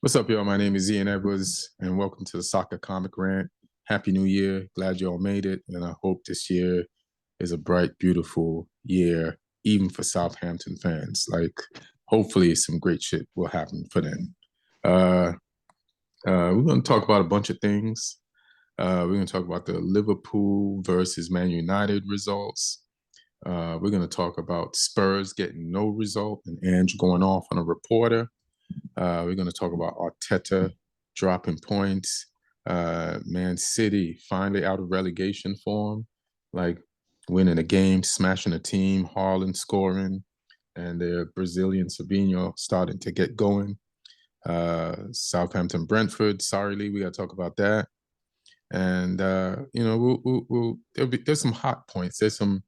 What's up, y'all? My name is Ian Edwards, and welcome to the Soccer Comic Rant. Happy New Year. Glad you all made it, and I hope this year is a bright, beautiful year, even for Southampton fans. Hopefully some great shit will happen for them. Uh, we're going to talk about a bunch of things. We're going to talk about the Liverpool versus Man United results. We're going to talk about Spurs getting no result and Angie going off on a reporter. We're going to talk about Arteta dropping points. Man City finally out of relegation form, like winning a game, smashing a team, Haaland scoring, and their Brazilian Sabinho starting to get going. Southampton Brentford, sorry, Lee, we got to talk about that. And there's some hot points. There's some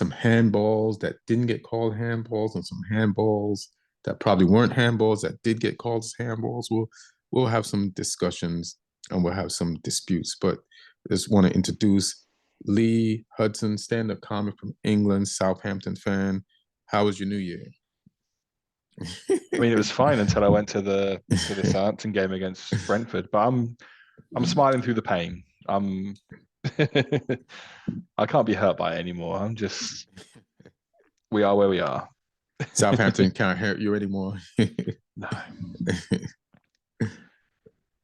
handballs that didn't get called handballs, and some handballs that probably weren't handballs that did get called as handballs. We'll have some discussions and we'll have some disputes. But I just want to introduce Lee Hudson, stand-up comic from England, Southampton fan. How was your New Year? I mean, it was fine until I went to the Southampton game against Brentford. But I'm smiling through the pain. I can't be hurt by it anymore. We are where we are. Southampton can't hurt you anymore. No.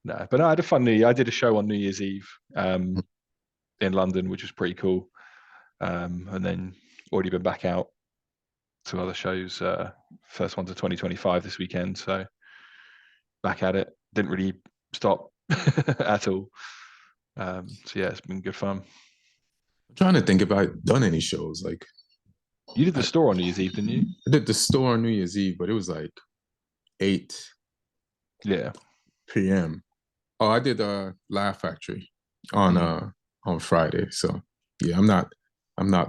No, but no, I had a fun New Year. I did a show on New Year's Eve in London, which was pretty cool. And then already been back out to other shows. First one to 2025 this weekend. So back at it. Didn't really stop at all. So yeah, it's been good fun. I'm trying to think if I've done any shows. Like, you did the store on New Year's Eve, didn't you? I did the store on New Year's Eve, but it was like 8 p.m. Oh, I did Laugh Factory on Friday. So yeah, I'm not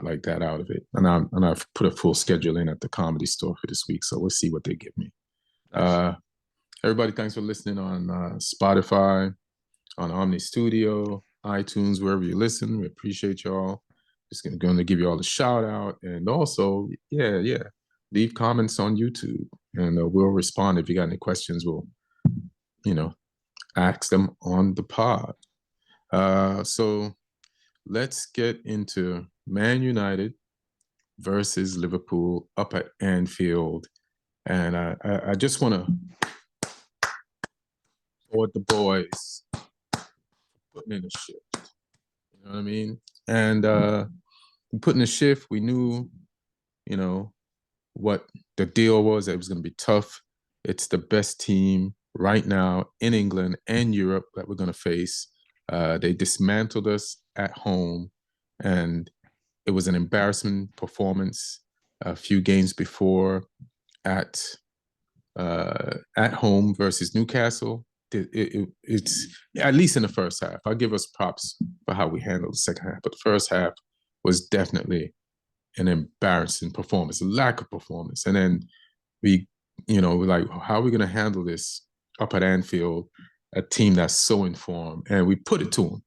like that out of it. And I've put a full schedule in at the Comedy Store for this week, so we'll see what they give me. Nice. Everybody, thanks for listening on Spotify, on Omni Studio, iTunes, wherever you listen. We appreciate y'all. Just going to give you all a shout out, and also, leave comments on YouTube, and we'll respond if you got any questions. We'll, ask them on the pod. So let's get into Man United versus Liverpool up at Anfield, and I just want to applaud the boys putting in a shift. You know what I mean? And putting a shift, we knew, what the deal was. That it was going to be tough. It's the best team right now in England and Europe that we're going to face. They dismantled us at home, and it was an embarrassing performance a few games before at home versus Newcastle. It's at least in the first half. I'll give us props for how we handled the second half, but the first half was definitely an embarrassing performance, a lack of performance. And then we're like, how are we going to handle this up at Anfield, a team that's so informed? And we put it to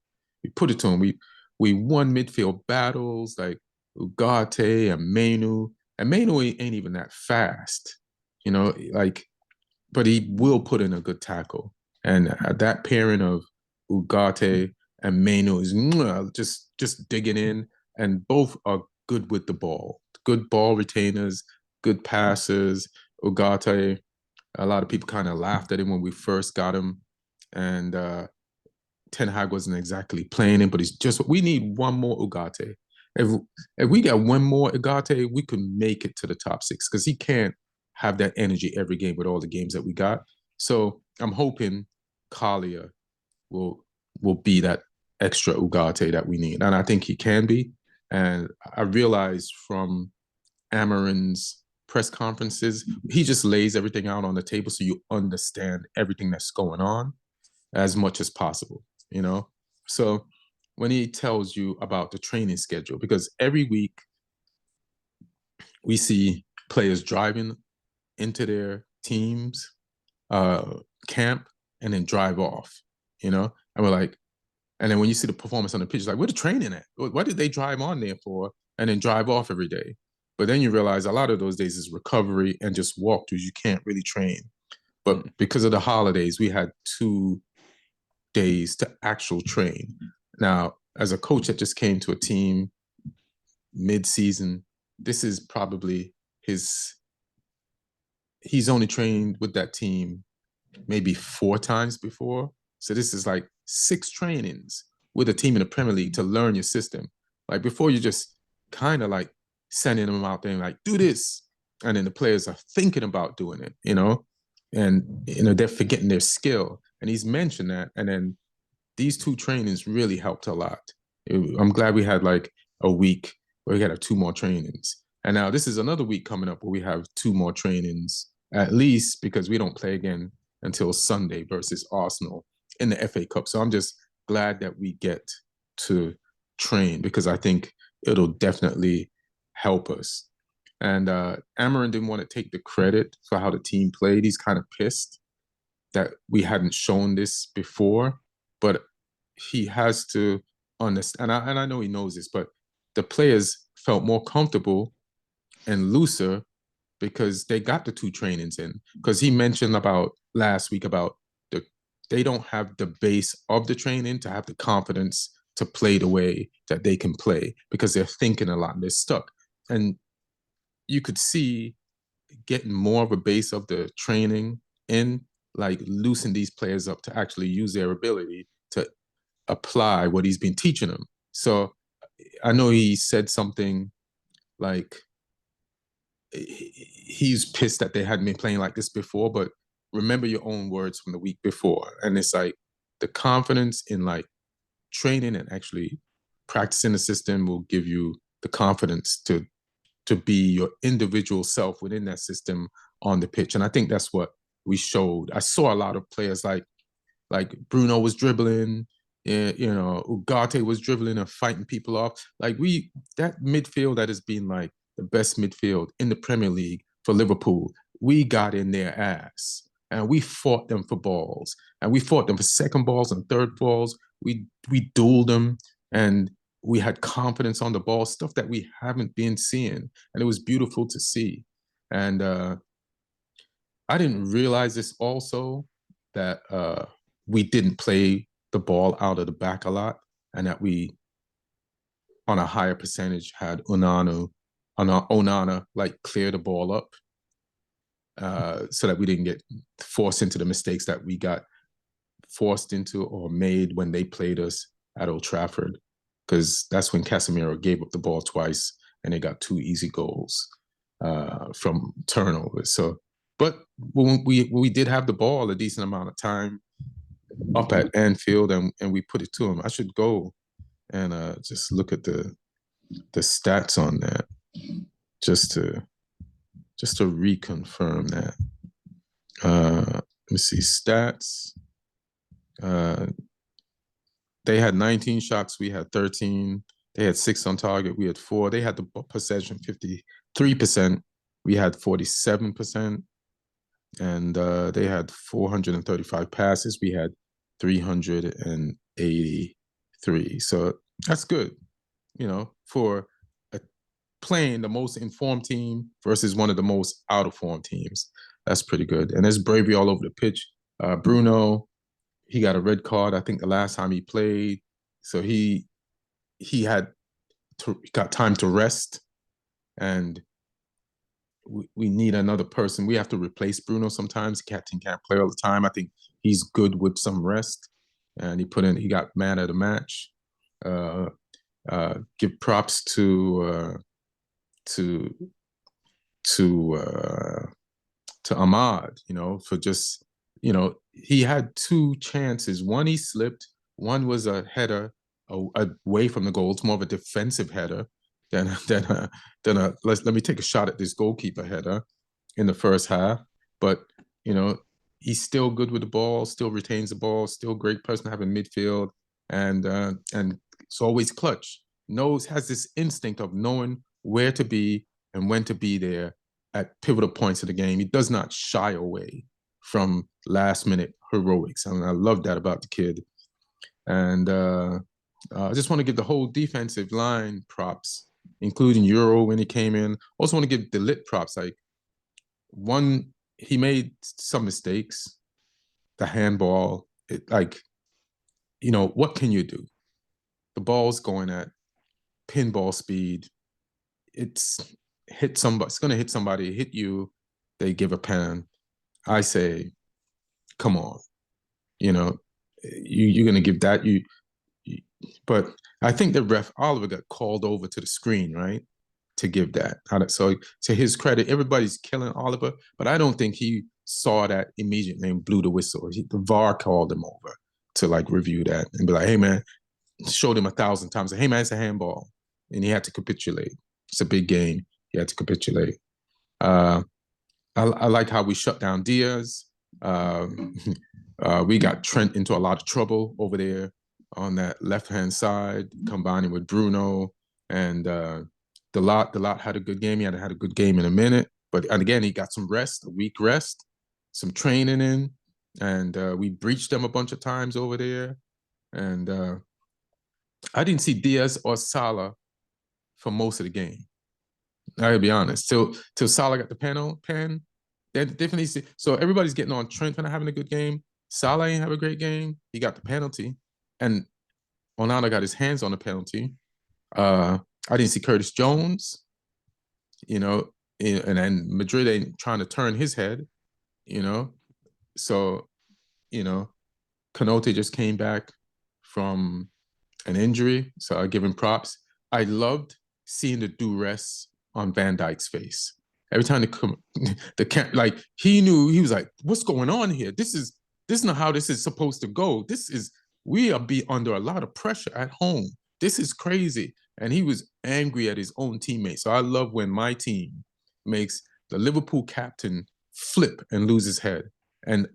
them. We won midfield battles like Ugarte and Mainoo. And Mainoo ain't even that fast, but he will put in a good tackle. And that pairing of Ugarte and Mainoo is just digging in, and both are good with the ball. Good ball retainers, good passers. Ugarte, a lot of people kind of laughed at him when we first got him, and Ten Hag wasn't exactly playing him, but we need one more Ugarte. If we got one more Ugarte, we can make it to the top 6, because he can't have that energy every game with all the games that we got. So I'm hoping Collier will be that extra Ugarte that we need, and I think he can be. And I realized from Amarin's press conferences, he just lays everything out on the table so you understand everything that's going on as much as possible, So when he tells you about the training schedule, because every week we see players driving into their teams camp and then drive off, and we're like, and then when you see the performance on the pitch, it's like, where the training at? What did they drive on there for and then drive off every day? But then you realize a lot of those days is recovery and just walkthroughs. You can't really train. But because of the holidays, we had 2 days to actual train. Now, as a coach that just came to a team mid-season, this is probably he's only trained with that team maybe 4 times before. So this is like 6 trainings with a team in the Premier League to learn your system. Like before, you just kind of like sending them out there and like, do this. And then the players are thinking about doing it, and, they're forgetting their skill. And he's mentioned that. And then these 2 trainings really helped a lot. I'm glad we had like a week where we got 2 more trainings. And now this is another week coming up where we have 2 more trainings, at least, because we don't play again until Sunday versus Arsenal in the FA Cup. So I'm just glad that we get to train, because I think it'll definitely help us. And Amarin didn't want to take the credit for how the team played. He's kind of pissed that we hadn't shown this before, but he has to understand, and I know he knows this, but the players felt more comfortable and looser because they got the 2 trainings in. Because he mentioned about last week about they don't have the base of the training to have the confidence to play the way that they can play, because they're thinking a lot and they're stuck. And you could see getting more of a base of the training in, like loosen these players up to actually use their ability to apply what he's been teaching them. So I know he said something like he's pissed that they hadn't been playing like this before, but remember your own words from the week before. And it's like the confidence in like training and actually practicing the system will give you the confidence to be your individual self within that system on the pitch. And I think that's what we showed. I saw a lot of players like Bruno was dribbling, Ugarte was dribbling and fighting people off. Like that midfield that has been like the best midfield in the Premier League for Liverpool, we got in their ass and we fought them for balls, and we fought them for second balls and third balls. We dueled them, and we had confidence on the ball, stuff that we haven't been seeing. And it was beautiful to see. And I didn't realize this also, that we didn't play the ball out of the back a lot, and that we, on a higher percentage, had Onana like clear the ball up, so that we didn't get forced into the mistakes that we got forced into or made when they played us at Old Trafford, because that's when Casemiro gave up the ball twice and they got 2 easy goals from turnovers. So, but when we did have the ball a decent amount of time up at Anfield, and we put it to them. I should go and just look at the stats on that, just to reconfirm that. Let me see stats. They had 19 shots, we had 13. They had 6 on target, we had 4. They had the possession 53%, we had 47%. And they had 435 passes, we had 383. So that's good, for playing the most informed team versus one of the most out of form teams. That's pretty good. And there's bravery all over the pitch. Bruno, he got a red card, I think, the last time he played. So he got time to rest, and we need another person. We have to replace Bruno sometimes. Captain can't play all the time. I think he's good with some rest, and he got man of the match. Give props to Ahmad, for just, he had 2 chances. One he slipped. One was a header away from the goal. It's more of a defensive header than let me take a shot at this goalkeeper header in the first half. But he's still good with the ball, still retains the ball, still great person to have in midfield, and it's always clutch. Has this instinct of knowing where to be and when to be there at pivotal points of the game. He does not shy away from last minute heroics. I love that about the kid. And I just want to give the whole defensive line props, including Euro when he came in. Also want to give the lit props. Like, one, he made some mistakes. The handball, what can you do? The ball's going at pinball speed. It's hit somebody. It's going to hit somebody. Hit you. They give a pen. I say, come on. You're going to give that. But I think the ref Oliver got called over to the screen, right, to give that. So to his credit, everybody's killing Oliver, but I don't think he saw that immediately and blew the whistle. The VAR called him over to review that and be like, hey man, showed him 1,000 times. Hey man, it's a handball, and he had to capitulate. It's a big game. He had to capitulate. I like how we shut down Diaz. We got Trent into a lot of trouble over there on that left-hand side, combining with Bruno. And the lot had a good game. He had a good game in a minute. And again, he got some rest, a week rest, some training in. And we breached them a bunch of times over there. And I didn't see Diaz or Salah for most of the game. I gotta be honest. Till Salah got the pen, they definitely see. So everybody's getting on Trent for not having a good game. Salah ain't have a great game. He got the penalty, and Onana got his hands on the penalty. I didn't see Curtis Jones, and then Madrid ain't trying to turn his head, So, Canote just came back from an injury, so I give him props. I loved seeing the duress on Van Dijk's face. Every time he knew, he was like, what's going on here? This is not how this is supposed to go. We are under a lot of pressure at home. This is crazy. And he was angry at his own teammates. So I love when my team makes the Liverpool captain flip and lose his head and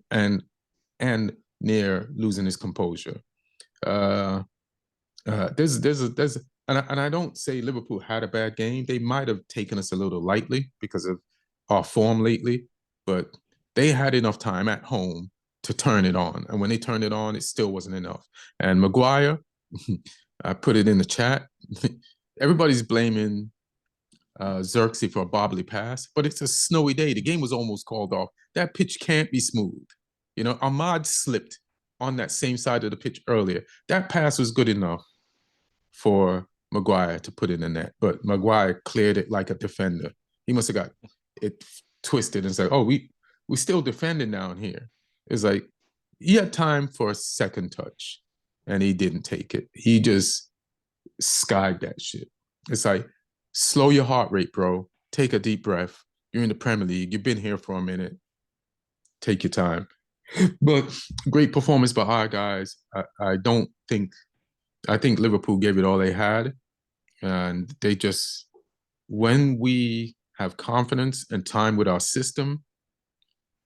near losing his composure. And I don't say Liverpool had a bad game. They might have taken us a little lightly because of our form lately, but they had enough time at home to turn it on. And when they turned it on, it still wasn't enough. And Maguire, I put it in the chat. Everybody's blaming Xerxes for a bobbly pass, but it's a snowy day. The game was almost called off. That pitch can't be smooth. Ahmad slipped on that same side of the pitch earlier. That pass was good enough for Maguire to put in the net, but Maguire cleared it like a defender. He must have got it twisted and said, oh, we still defending down here. It's like, he had time for a second touch and he didn't take it. He just skied that shit. It's like, slow your heart rate, bro. Take a deep breath. You're in the Premier League. You've been here for a minute. Take your time. But great performance by our guys. I think Liverpool gave it all they had. And they just, when we have confidence and time with our system,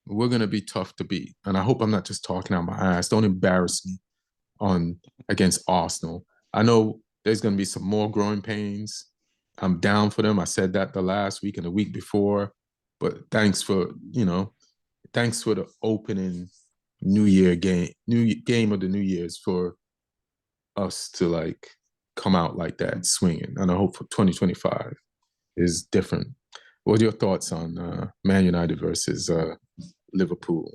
we're going to be tough to beat. And I hope I'm not just talking out my ass. Don't embarrass me against Arsenal. I know there's going to be some more growing pains. I'm down for them. I said that the last week and the week before. But thanks for the opening New Year game, game of the New Year's for us to come out like that, swinging. And I hope for 2025 is different. What are your thoughts on Man United versus Liverpool?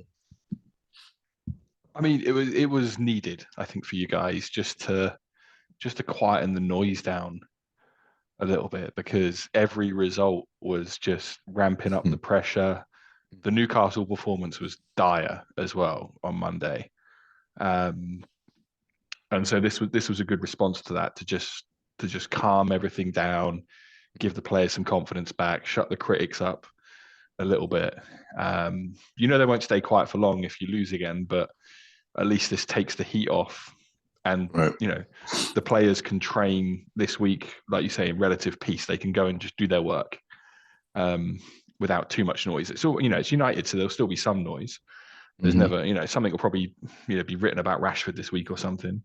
I mean, it was needed, I think, for you guys just to quieten the noise down a little bit, because every result was just ramping up the pressure. The Newcastle performance was dire as well on Monday. And so this was a good response to that, to just calm everything down, give the players some confidence back, shut the critics up a little bit. They won't stay quiet for long if you lose again, but at least this takes the heat off. And, right. The players can train this week, like you say, in relative peace. They can go and just do their work without too much noise. It's all, it's United, so there'll still be some noise. There's never, something will probably, be written about Rashford this week or something.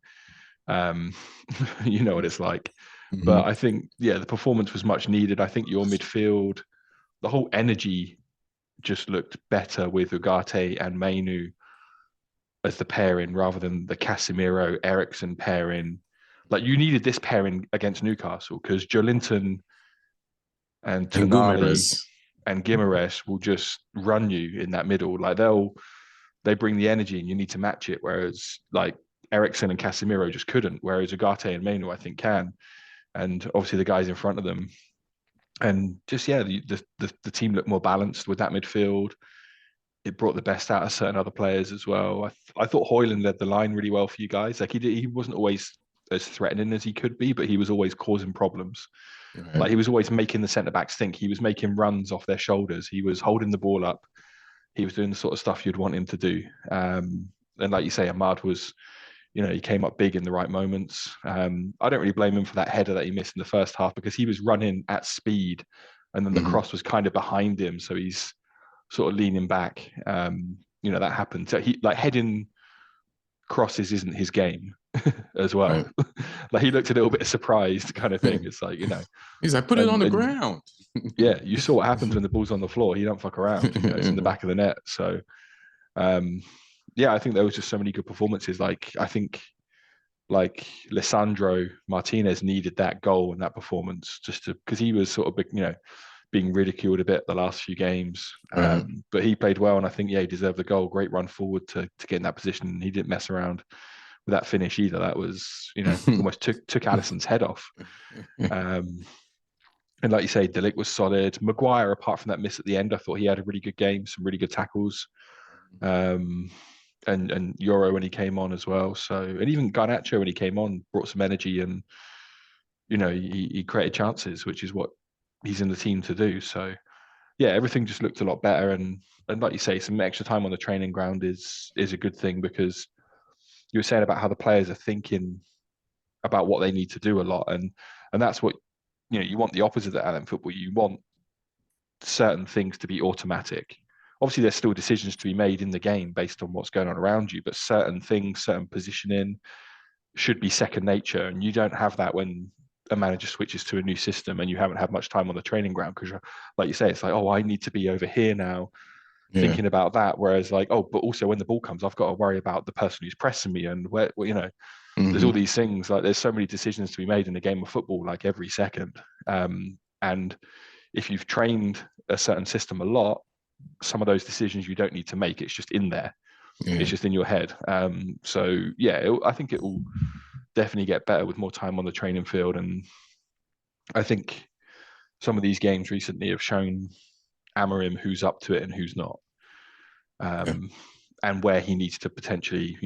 You know what it's like. But I think, the performance was much needed. I think your midfield, the whole energy just looked better with Ugarte and Mainoo as the pairing rather than the Casemiro Eriksen pairing. Like, you needed this pairing against Newcastle because Joelinton and Tonali and Guimaraes will just run you in that middle. Like they bring the energy and you need to match it. Whereas like Eriksen and Casemiro just couldn't. Whereas Ugarte and Mainoo I think can. And obviously the guys in front of them. And just the team looked more balanced with that midfield. It brought the best out of certain other players as well. I thought Højlund led the line really well for you guys. Like he wasn't always as threatening as he could be, but he was always causing problems. Right. Like he was always making the centre backs think. He was making runs off their shoulders. He was holding the ball up. He was doing the sort of stuff you'd want him to do. And like you say, Ahmad was, he came up big in the right moments. I don't really blame him for that header that he missed in the first half because he was running at speed, and then the cross was kind of behind him, so he's sort of leaning back. That happened. So he like heading crosses isn't his game as well. Right. Like he looked a little bit surprised, kind of thing. It's like he's like, put it on the ground. Yeah, you saw what happens when the ball's on the floor. He don't fuck around. It's in the back of the net. So, I think there was just so many good performances. Like I think, like Lisandro Martinez needed that goal and that performance just because he was sort of being ridiculed a bit the last few games. But he played well, and I think he deserved the goal. Great run forward to get in that position. He didn't mess around with that finish either. That was almost took Alisson's head off. And like you say, De Ligt was solid. Maguire, apart from that miss at the end, I thought he had a really good game, some really good tackles. And Euro when he came on as well. So, and even Garnacho when he came on brought some energy, and he created chances, which is what he's in the team to do. So, everything just looked a lot better. And like you say, some extra time on the training ground is a good thing, because you were saying about how the players are thinking about what they need to do a lot, and that's what you want the opposite of Allen football. You want certain things to be automatic. Obviously, there's still decisions to be made in the game based on what's going on around you, but certain things, certain positioning should be second nature. And you don't have that when a manager switches to a new system and you haven't had much time on the training ground, because like you say, it's like, oh, I need to be over here now thinking about that. Whereas like, oh, but also when the ball comes, I've got to worry about the person who's pressing me, and where, there's all these things. Like there's so many decisions to be made in a game of football, like every second. And if you've trained a certain system a lot, some of those decisions you don't need to make. It's just in there. It's just in your head. I think it will definitely get better with more time on the training field. And I think some of these games recently have shown Amorim who's up to it and who's not, and where he needs to potentially,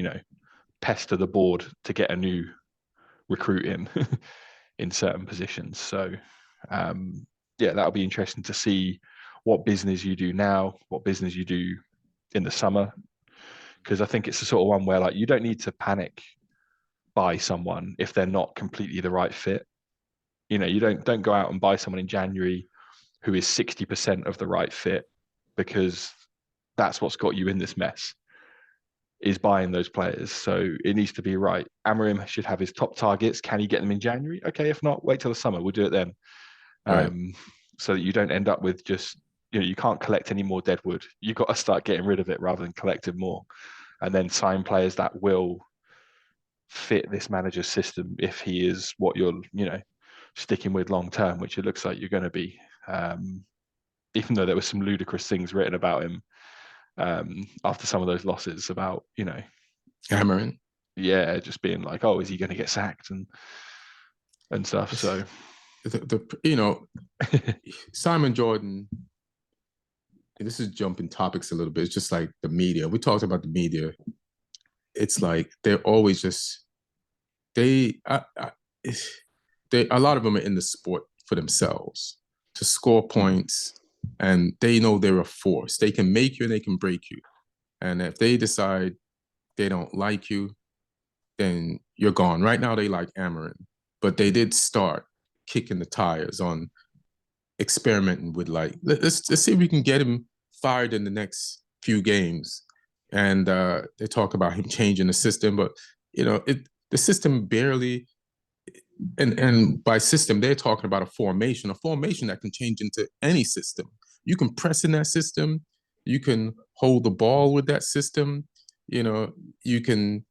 pester the board to get a new recruit in certain positions. So, that'll be interesting to see what business you do now, what business you do in the summer, because I think it's the sort of one where like you don't need to panic buy someone if they're not completely the right fit. You don't go out and buy someone in January who is 60% of the right fit, because that's what's got you in this mess, is buying those players. So it needs to be right. Amorim should have his top targets. Can he get them in January? Okay, if not, wait till the summer. We'll do it then. Right. So that you don't end up with just, you can't collect any more deadwood. You've got to start getting rid of it rather than collecting more, and then sign players that will fit this manager's system if he is what you're, sticking with long term, which it looks like you're going to be. Even though there were some ludicrous things written about him after some of those losses about, Amorim. Yeah, just being like, oh, is he going to get sacked and stuff? So, Simon Jordan. This is jumping topics a little bit. It's just like the media. We talked about the media. It's like they're always just a lot of them are in the sport for themselves to score points, and they know they're a force. They can make you and they can break you. And if they decide they don't like you, then you're gone. Right now they like Amorim, but they did start kicking the tires on experimenting with like, let's see if we can get him fired in the next few games. And they talk about him changing the system, but the system barely, and by system they're talking about a formation that can change into any system. You can press in that system, you can hold the ball with that system, you can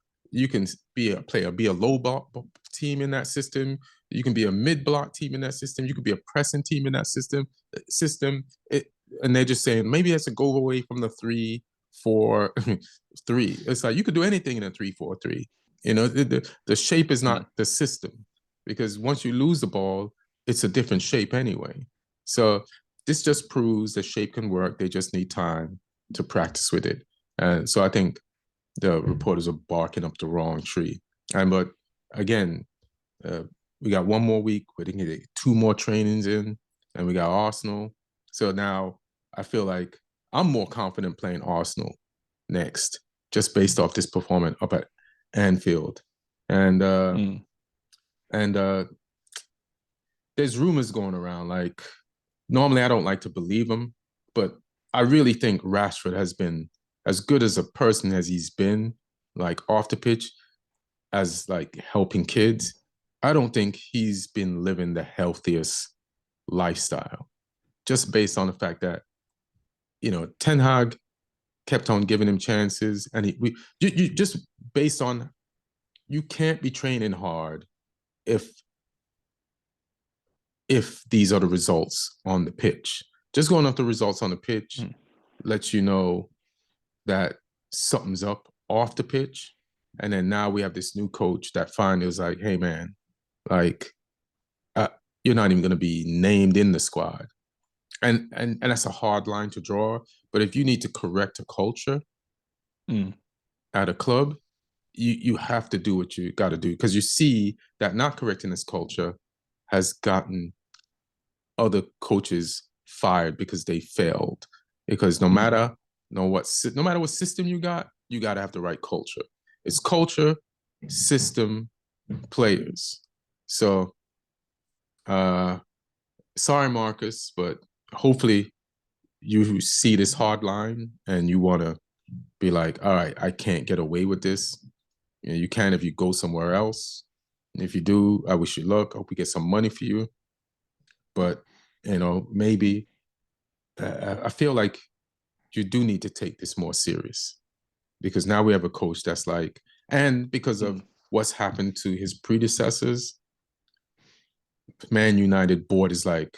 be a low block team in that system. You can be a mid block team in that system. You could be a pressing team in that system. and they're just saying maybe it's a go away from the 3-4-3. It's like you could do anything in a 3-4-3. You know, the shape is not the system, because once you lose the ball, it's a different shape anyway. So this just proves the shape can work. They just need time to practice with it. And so I think the reporters are barking up the wrong tree. But again, we got one more week. We can get 2 more trainings in, and we got Arsenal. So now I feel like I'm more confident playing Arsenal next, just based off this performance up at Anfield. And there's rumors going around. Like, normally I don't like to believe them, but I really think Rashford has been as good as a person as he's been, like off the pitch, as like helping kids. I don't think he's been living the healthiest lifestyle, just based on the fact that, you know, Ten Hag kept on giving him chances, and you just based on, you can't be training hard if these are the results on the pitch. Just going off the results on the pitch lets you know that something's up off the pitch. And then now we have this new coach that finally was like, hey, man, like, you're not even going to be named in the squad. And that's a hard line to draw. But if you need to correct a culture at a club, you have to do what you got to do, because you see that not correcting this culture has gotten other coaches fired because they failed. Because no matter what system you got to have the right culture. It's culture, system, players. So, sorry, Marcus, but hopefully you see this hard line and you want to be like, all right, I can't get away with this. You know, you can if you go somewhere else. And if you do, I wish you luck. I hope we get some money for you. But, you know, maybe I feel like you do need to take this more serious, because now we have a coach that's like, and because of what's happened to his predecessors, Man United board is like,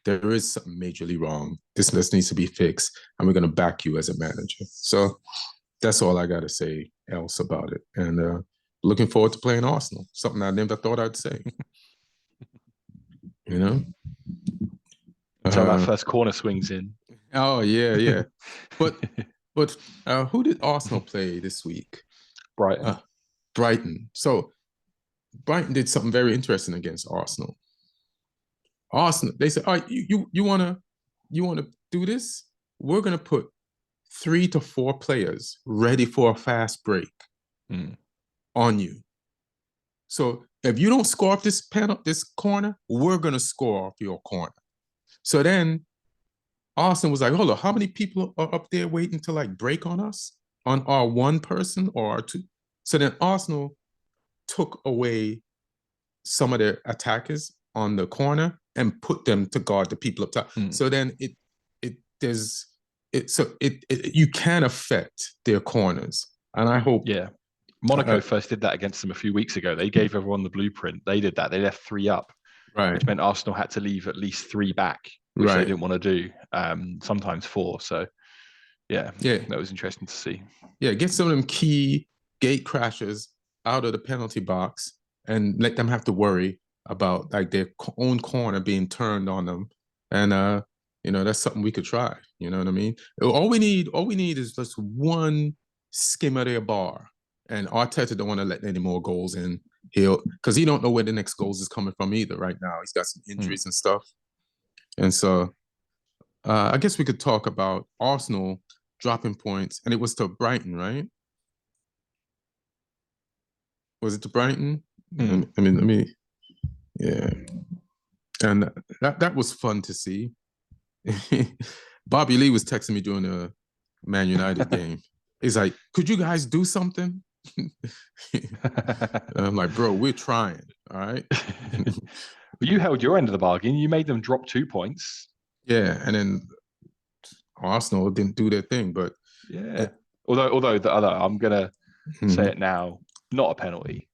there is something majorly wrong. This needs to be fixed, and we're going to back you as a manager. So that's all I got to say else about it. And looking forward to playing Arsenal, something I never thought I'd say. You know? Until that first corner swings in. Oh, yeah. But who did Arsenal play this week? Brighton. Brighton. So Brighton did something very interesting against Arsenal. They said, all right, you wanna do this? We're gonna put 3 to 4 players ready for a fast break on you. So if you don't score off this corner, we're gonna score off your corner. So then Arsenal was like, hold on, how many people are up there waiting to like break on us? On our one person or our two? So then Arsenal took away some of their attackers on the corner and put them to guard the people up top. So then you can affect their corners. And I hope... Yeah. Monaco first did that against them a few weeks ago. They gave everyone the blueprint. They did that. They left 3 up, which meant Arsenal had to leave at least 3 back, which they didn't want to do, sometimes 4. So, yeah, that was interesting to see. Yeah, get some of them key gate crashers out of the penalty box and let them have to worry about like their own corner being turned on them. And, you know, that's something we could try. You know what I mean? All we need is just one skim of their bar. And Arteta don't want to let any more goals in. Because he don't know where the next goals is coming from either right now. He's got some injuries and stuff. And so I guess we could talk about Arsenal dropping points. And it was to Brighton, right? Was it to Brighton? I mean, yeah. And that was fun to see. Bobby Lee was texting me during the Man United game. He's like, could you guys do something? I'm like, bro, we're trying, all right? Well, you held your end of the bargain. You made them drop 2 points. Yeah, and then Arsenal didn't do their thing, but... Yeah. Although the other, I'm going to say it now, not a penalty.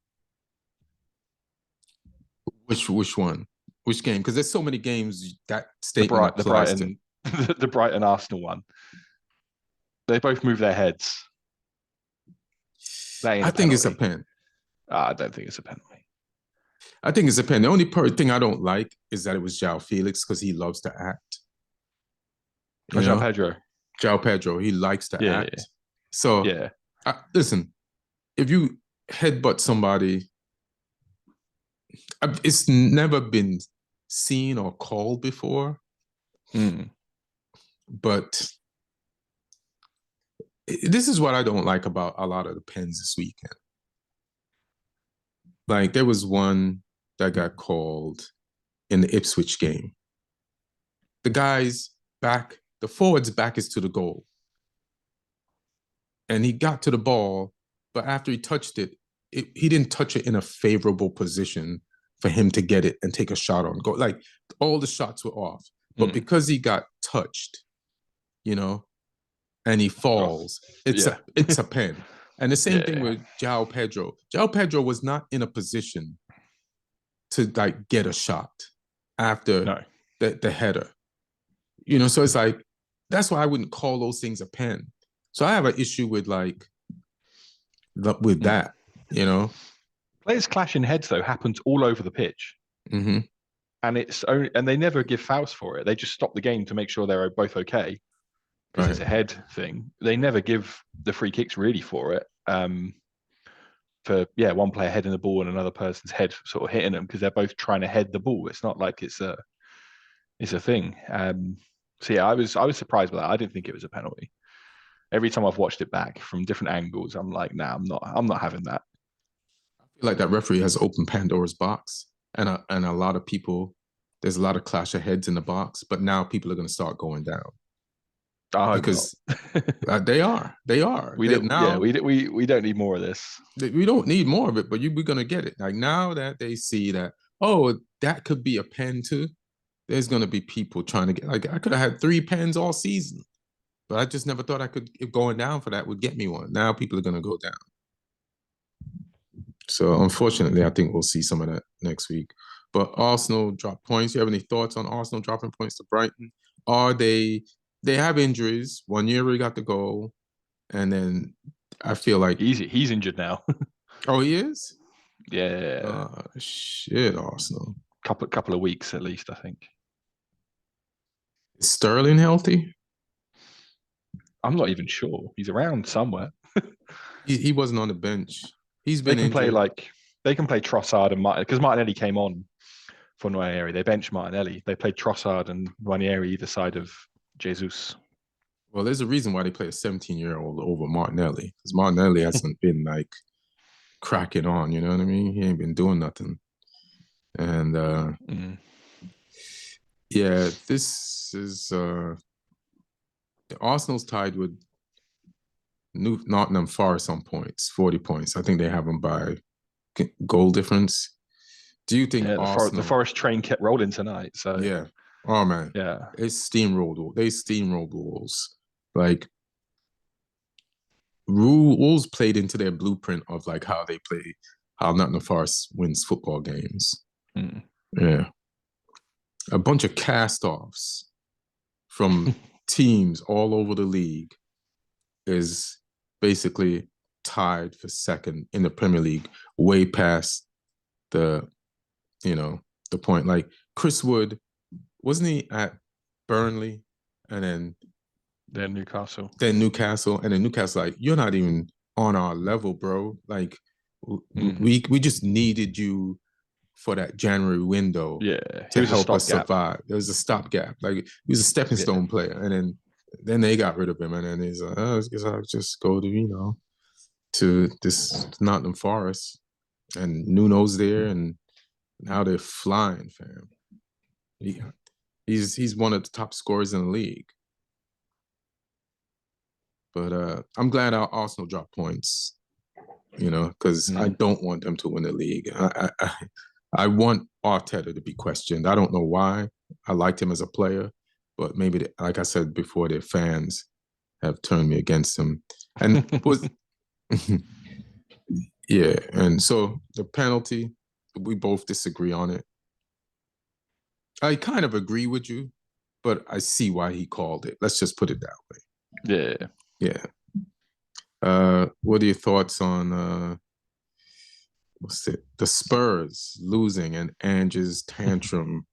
Which one? Which game? Because there's so many games that statement applies to. the Brighton Arsenal one. They both move their heads. That ain't I a think it's a penalty. pen. I don't think it's a penalty. I think it's a pen. The only thing I don't like is that it was João Felix because he loves to act. Oh, João Pedro. João Pedro, he likes to act. Yeah. So, yeah. Listen, if you headbutt somebody, it's never been seen or called before. But this is what I don't like about a lot of the pens this weekend. Like, there was one that got called in the Ipswich game. The forward's back is to the goal. And he got to the ball, but after he touched it, he didn't touch it in a favorable position for him to get it and take a shot on goal. Like, all the shots were off. But because he got touched, and he falls, it's a pen. And the same thing with João Pedro. João Pedro was not in a position to like get a shot after the header. So it's like, that's why I wouldn't call those things a pen. So I have an issue with that, Players clashing heads though happens all over the pitch. Mm-hmm. And they never give fouls for it. They just stop the game to make sure they're both okay. Because it's a head thing. They never give the free kicks really for it. For one player heading the ball and another person's head sort of hitting them because they're both trying to head the ball. It's not like it's a thing. I was surprised by that. I didn't think it was a penalty. Every time I've watched it back from different angles, I'm like, nah, I'm not having that. I feel like that referee has opened Pandora's box, and a lot of people, there's a lot of clash of heads in the box, but now people are going to start going down. Because they are. We don't need more of this. We don't need more of it, but we're going to get it. Like, now that they see that, that could be a pen too, there's going to be people trying to get, like, I could have had 3 pens all season, but I just never thought going down for that would get me one. Now people are going to go down. So unfortunately, I think we'll see some of that next week. But Arsenal dropped points. You have any thoughts on Arsenal dropping points to Brighton? They have injuries. One year we got the goal, and then I feel like he's injured now. Oh, he is? Yeah. Shit, Arsenal. Couple of weeks at least, I think. Is Sterling healthy? I'm not even sure. He's around somewhere. he wasn't on the bench. He's been injured. They can play Trossard and because Martinelli came on for Nwaneri. They benched Martinelli. They played Trossard and Nwaneri either side of Jesus. Well, there's a reason why they play a 17-year-old over Martinelli, because Martinelli hasn't been like cracking on, you know what I mean? He ain't been doing nothing. And this is Arsenal's tied with Nottingham Forest on points, 40 points. I think they have them by goal difference. Do you think Arsenal... the Forest train kept rolling tonight? So yeah. Oh man. Yeah. It's steamrolled. They steamrolled Wolves. Like, Wolves played into their blueprint of like how Nottingham Forest wins football games. Yeah. A bunch of cast-offs from teams all over the league is basically tied for second in the Premier League, way past the point. Like, Chris Wood, wasn't he at Burnley and then Newcastle? And then Newcastle, like, you're not even on our level, bro. Like, we just needed you for that January window to help us survive. There was a stopgap. Like, he was a stepping stone player. And then they got rid of him. And then he's like, I guess I'll just go to this Nottingham Forest. And Nuno's there, and now they're flying, fam. He's one of the top scorers in the league. But I'm glad our Arsenal dropped points, because I don't want them to win the league. I want Arteta to be questioned. I don't know why. I liked him as a player, but maybe, like I said before, their fans have turned me against him. And yeah, and so the penalty, we both disagree on it. I kind of agree with you, but I see why he called it. Let's just put it that way. Yeah. Yeah. What are your thoughts on the Spurs losing and Angie's tantrum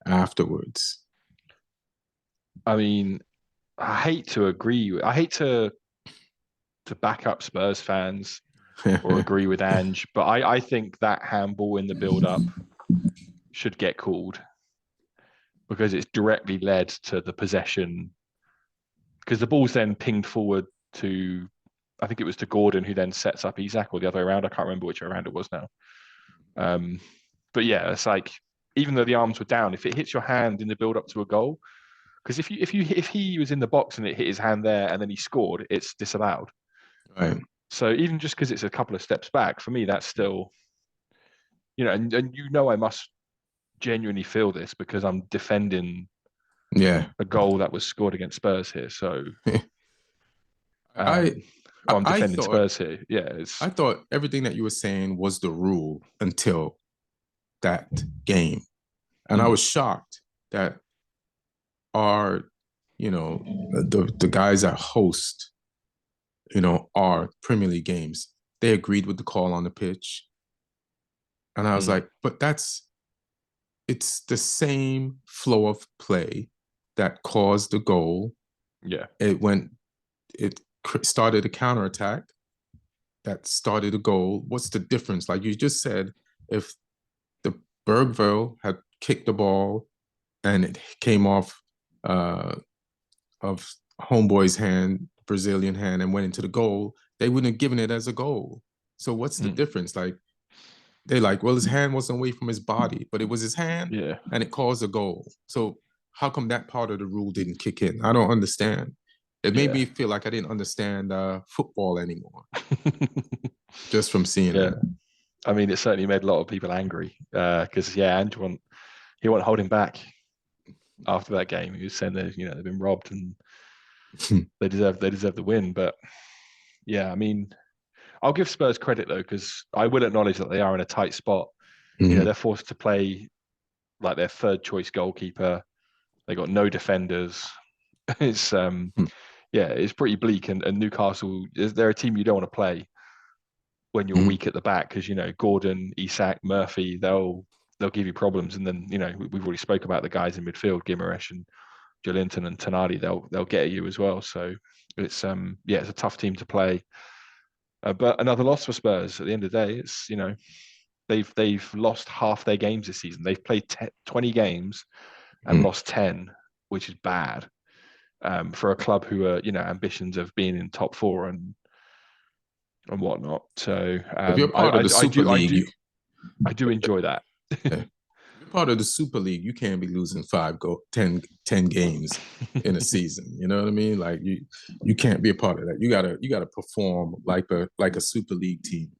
afterwards? I mean, I hate to back up Spurs fans or agree with Ange, but I think that handball in the build-up should get called because it's directly led to the possession. Because the ball's then pinged forward to, I think it was to Gordon, who then sets up Isak, or the other way around. I can't remember which way around it was now. But yeah, it's like, even though the arms were down, if it hits your hand in the build-up to a goal, because if he was in the box and it hit his hand there and then he scored, it's disallowed. Right. So even just because it's a couple of steps back, for me, that's still, and I must genuinely feel this because I'm defending a goal that was scored against Spurs here. So I'm defending Spurs here. Yeah, I thought everything that you were saying was the rule until that game, and I was shocked that the guys that host our Premier League games, they agreed with the call on the pitch, and I was like, but it's the same flow of play that caused the goal. Yeah, it started a counterattack that started a goal. What's the difference? Like you just said, if the Bergville had kicked the ball and it came off of Homeboy's hand, Brazilian hand, and went into the goal, they wouldn't have given it as a goal. So what's the difference? Like, they're like, well, his hand wasn't away from his body, but it was his hand, and it caused a goal. So how come that part of the rule didn't kick in? I don't understand. It made me feel like I didn't understand football anymore, just from seeing that. I mean, it certainly made a lot of people angry because Ange he won't hold him back after that game. He was saying that they've been robbed and they deserve the win. But yeah, I mean, I'll give Spurs credit though, because I will acknowledge that they are in a tight spot. They're forced to play like their third choice goalkeeper. They got no defenders. It's it's pretty bleak. And Newcastle, they're a team you don't want to play when you're weak at the back, because Gordon, Isak, Murphy, they'll give you problems. And then we've already spoke about the guys in midfield, Guimaraes and Joelinton and Tonali. They'll get at you as well. So it's it's a tough team to play. But another loss for Spurs. At the end of the day, it's they've lost half their games this season. They've played 20 games and lost 10, which is bad for a club who are ambitions of being in top four and whatnot. So if you're part of the Super League, I do enjoy that. If you're part of the Super League, you can't be losing 10 games in a season. You know what I mean? Like you can't be a part of that. You gotta perform like a Super League team.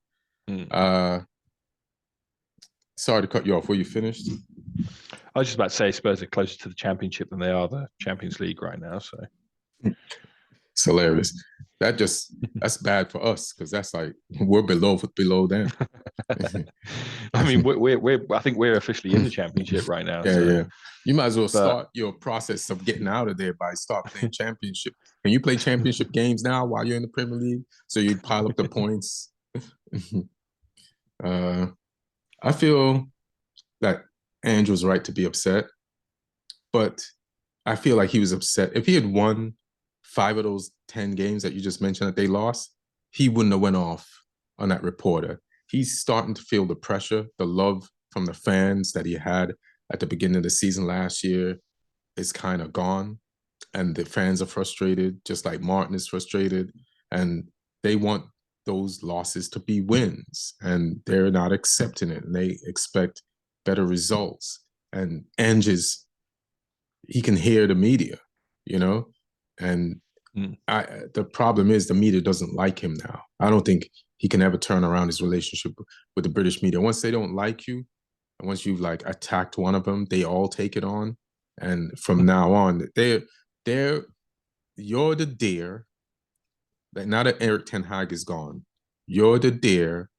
Sorry to cut you off. Were you finished? I was just about to say Spurs are closer to the Championship than they are the Champions League right now. So it's hilarious. That's bad for us because that's like we're below them. I mean, I think we're officially in the Championship right now. Yeah. You might as well start your process of getting out of there by start playing Championship. Can you play Championship games now while you're in the Premier League so you pile up the points? I feel that Ange was right to be upset, but I feel like he was upset. If he had won 5 of those 10 games that you just mentioned that they lost, he wouldn't have went off on that reporter. He's starting to feel the pressure, the love from the fans that he had at the beginning of the season last year is kind of gone. And the fans are frustrated, just like Martin is frustrated. And they want those losses to be wins. And they're not accepting it. And they expect better results. And Ange's, he can hear the media, and the problem is the media doesn't like him now. I don't think he can ever turn around his relationship with the British media. Once they don't like you, and once you've like attacked one of them, they all take it on. And from now on, you're the deer that now that Eric Ten Hag is gone, you're the deer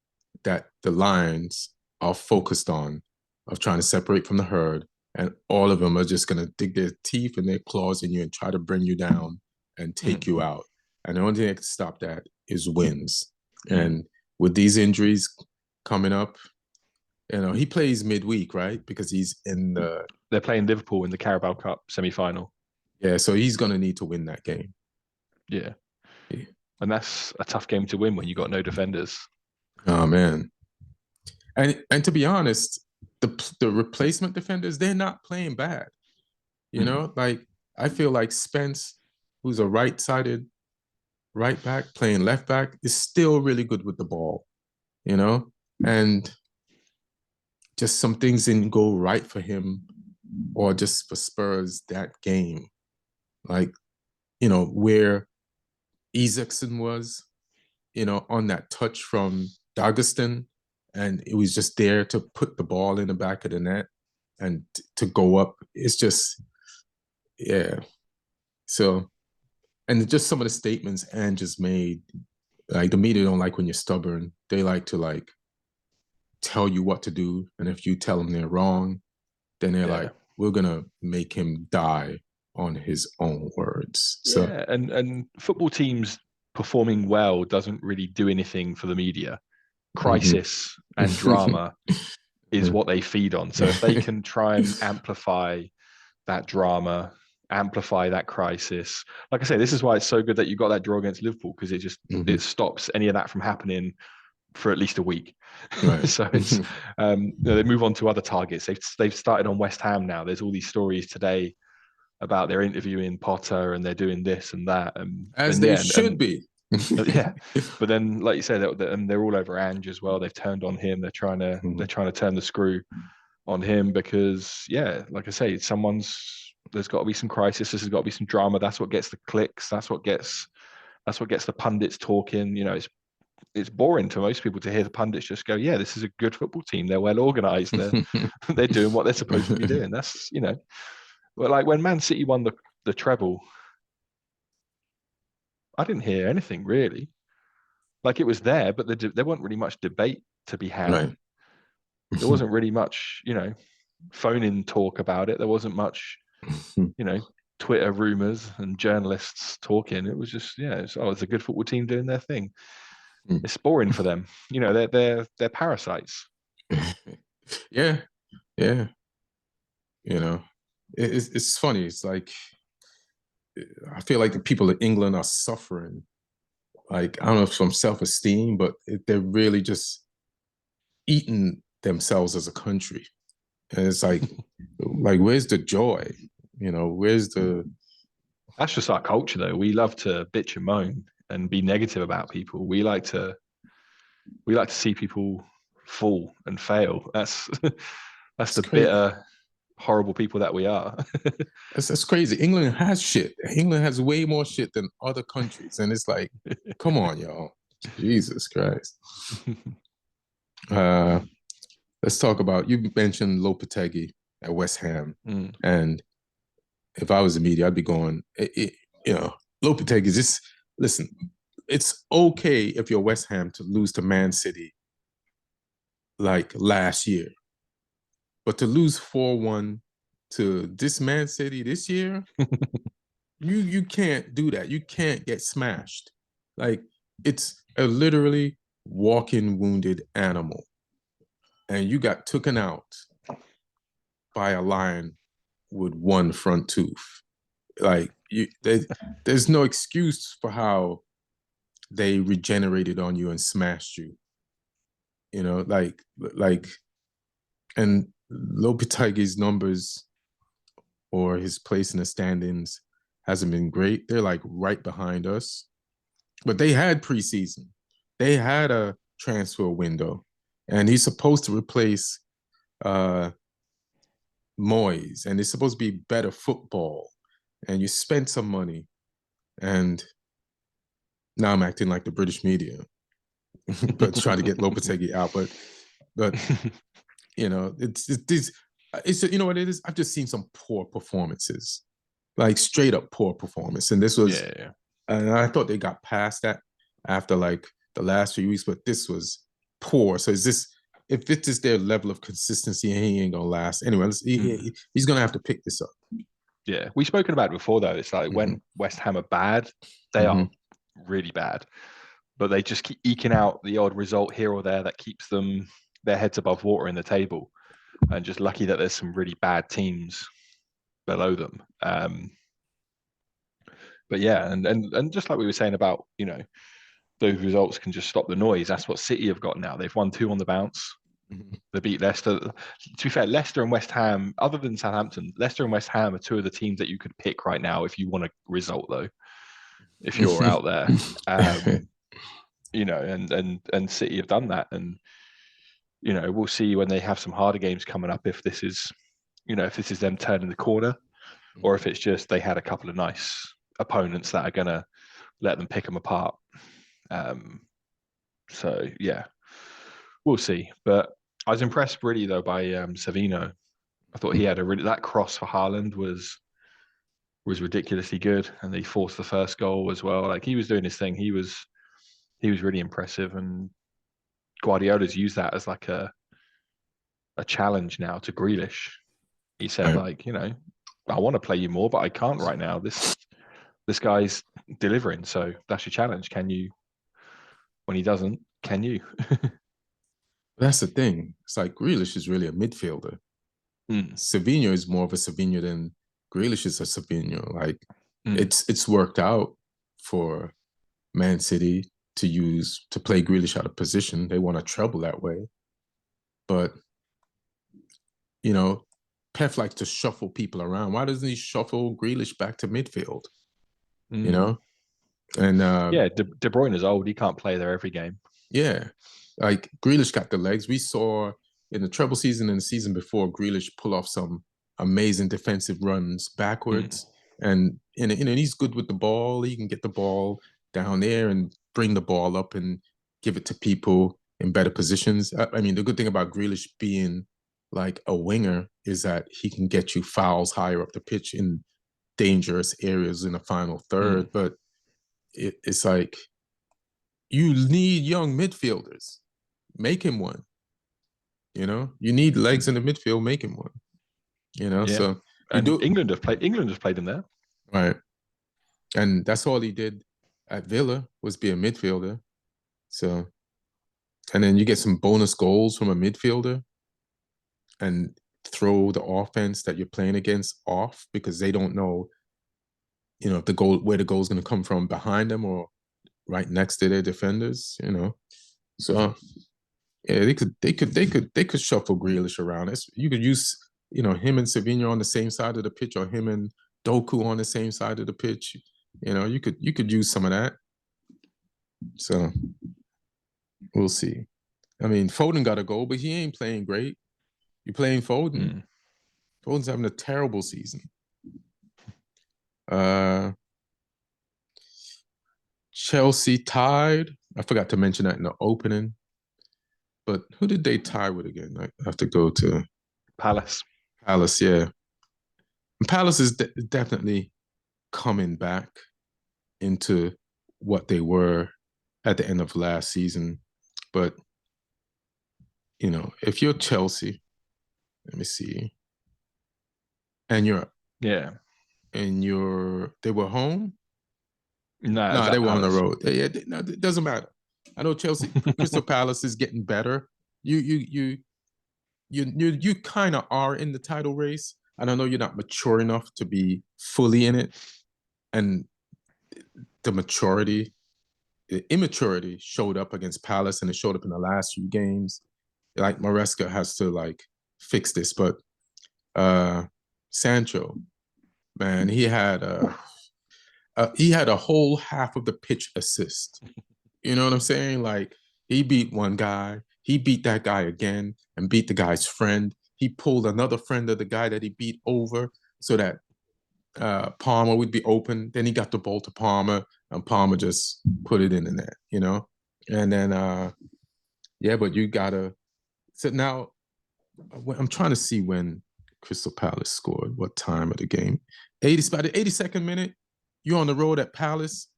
that the Lions are focused on of trying to separate from the herd and all of them are just gonna dig their teeth and their claws in you and try to bring you down and take you out. And the only thing that can stop that is wins. And with these injuries coming up, he plays midweek, right? Because he's in the. They're playing Liverpool in the Carabao Cup semi-final. Yeah, so he's gonna need to win that game. Yeah. Yeah. And that's a tough game to win when you got no defenders. Oh man. And to be honest, the replacement defenders, they're not playing bad. Like I feel like Spence, who's a right-sided right back playing left back, is still really good with the ball, and just some things didn't go right for him or just for Spurs that game. Like, where Isaacson was, on that touch from Dagestan, and it was just there to put the ball in the back of the net and to go up. It's just, yeah. So, and just some of the statements Ange just made, like the media don't like when you're stubborn. They like to tell you what to do, and if you tell them they're wrong, then they're like, we're gonna make him die on his own words. So yeah, and football teams performing well doesn't really do anything for the media. Crisis and drama is what they feed on. So if they can try and amplify that drama, amplify that crisis, like I say, this is why it's so good that you got that draw against Liverpool, because it just it stops any of that from happening for at least a week. Right. So it's they move on to other targets. They've started on West Ham now. There's all these stories today about they're interviewing Potter and they're doing this and that, as they should be. Yeah, but then, like you said, they're all over Ange as well. They've turned on him. They're trying to turn the screw on him because, yeah, like I say, there's got to be some crisis. There's got to be some drama. That's what gets the clicks. That's what gets the pundits talking. It's boring to most people to hear the pundits just go, yeah, this is a good football team. They're well organized. They're doing what they're supposed to be doing. That's But like when Man City won the treble, I didn't hear anything really. Like it was there, but there wasn't really much debate to be had. Right. There wasn't really much, phone-in talk about it. There wasn't much, Twitter rumors and journalists talking. It was just, it's a good football team doing their thing. It's boring for them. They're parasites. Yeah. It's funny. It's like I feel like the people in England are suffering. Like, I don't know if from self-esteem, but they're really just eating themselves as a country. And it's like where's the joy? Where's the... That's just our culture, though. We love to bitch and moan and be negative about people. We like to see people fall and fail. That's the crazy. Bitter, horrible people that we are. That's crazy. England has shit. England has way more shit than other countries, and it's like, come on, y'all. Jesus Christ. Let's talk about, you mentioned Lopetegui at West Ham, and if I was the media, I'd be going, Lopetegui is just, listen, it's okay if you're West Ham to lose to Man City like last year, but to lose 4-1 to this Man City this year, you can't do that. You can't get smashed. Like, it's a literally walking wounded animal. And you got taken out by a lion with one front tooth. Like, there's no excuse for how they regenerated on you and smashed you. And Lopetegui's numbers or his place in the standings hasn't been great. They're like right behind us. But they had preseason. They had a transfer window. And he's supposed to replace Moyes. And it's supposed to be better football. And you spent some money. And now I'm acting like the British media. But try to get Lopetegui out. But it's you know what it is? I've just seen some poor performances. Like straight up poor performance. And this was, and I thought they got past that after like the last few weeks, but this was poor. So is this if this is their level of consistency, he ain't gonna last. Anyway, he's gonna have to pick this up. Yeah, we've spoken about it before, though. It's like when West Ham are bad, they are really bad, but they just keep eking out the odd result here or there that keeps them their heads above water in the table, and just lucky that there's some really bad teams below them. But yeah, and just like we were saying about, you know, those results can just stop the noise. That's what City have got now. They've won 2 on the bounce. They beat Leicester. To be fair, Leicester and West Ham, other than Southampton, Leicester and West Ham are 2 of the teams that you could pick right now if you want a result, though. If you're out there, you know, and City have done that, and you know, we'll see when they have some harder games coming up if this is, you know, if this is them turning the corner, or if it's just they had a couple of nice opponents that are gonna let them pick them apart. So yeah, we'll see. But I was impressed really though by Savino. I thought he had that cross for Haaland was ridiculously good, and he forced the first goal as well. Like, he was doing his thing. He was really impressive, and Guardiola's used that as like a challenge now to Grealish. He said, like, you know, I want to play you more, but I can't right now. This guy's delivering, so that's your challenge. Can you? When he doesn't, can you? That's the thing. It's like Grealish is really a midfielder. Savinho is more of a Savinho than Grealish is a Savinho. Like, it's worked out for Man City to play Grealish out of position. They want to treble that way. But, you know, Pep likes to shuffle people around. Why doesn't he shuffle Grealish back to midfield? You know? And yeah, De Bruyne is old. He can't play there every game. Yeah. Like, Grealish got the legs. We saw in the treble season and the season before, Grealish pull off some amazing defensive runs backwards. And he's good with the ball. He can get the ball down there and bring the ball up and give it to people in better positions. I mean, the good thing about Grealish being like a winger is that he can get you fouls higher up the pitch in dangerous areas in the final third. But it's like, you need young midfielders. Make him one. You know, you need legs in the midfield. Make him one. You know, so England has played him there, right? And that's all he did at Villa, was be a midfielder. So, and then you get some bonus goals from a midfielder, and throw the offense that you're playing against off, because they don't know, you know, where the goal is going to come from, behind them or right next to their defenders. You know, so. Yeah, they could shuffle Grealish around. You could use, you know, him and Savino on the same side of the pitch, or him and Doku on the same side of the pitch. You know, you could use some of that. So we'll see. I mean, Foden got a goal, but he ain't playing great. You playing Foden? Foden's having a terrible season. Chelsea tied. I forgot to mention that in the opening. But who did they tie with again? I have to go to Palace. Palace, yeah. And Palace is definitely coming back into what they were at the end of last season. But, you know, if you're Chelsea, let me see, and they were home? No, they were on the road. Yeah, no, it doesn't matter. I know Chelsea, Crystal Palace is getting better. You kind of are in the title race. And I know you're not mature enough to be fully in it. And the immaturity showed up against Palace, and it showed up in the last few games. Like, Maresca has to like fix this. But Sancho, man, he had a whole half of the pitch assist. You know what I'm saying? Like, he beat one guy, he beat that guy again, and beat the guy's friend. He pulled another friend of the guy that he beat over so that Palmer would be open. Then he got the ball to Palmer, and Palmer just put it in the net, you know? And then, but you gotta. So now, I'm trying to see when Crystal Palace scored, what time of the game. By the 82nd minute, you're on the road at Palace.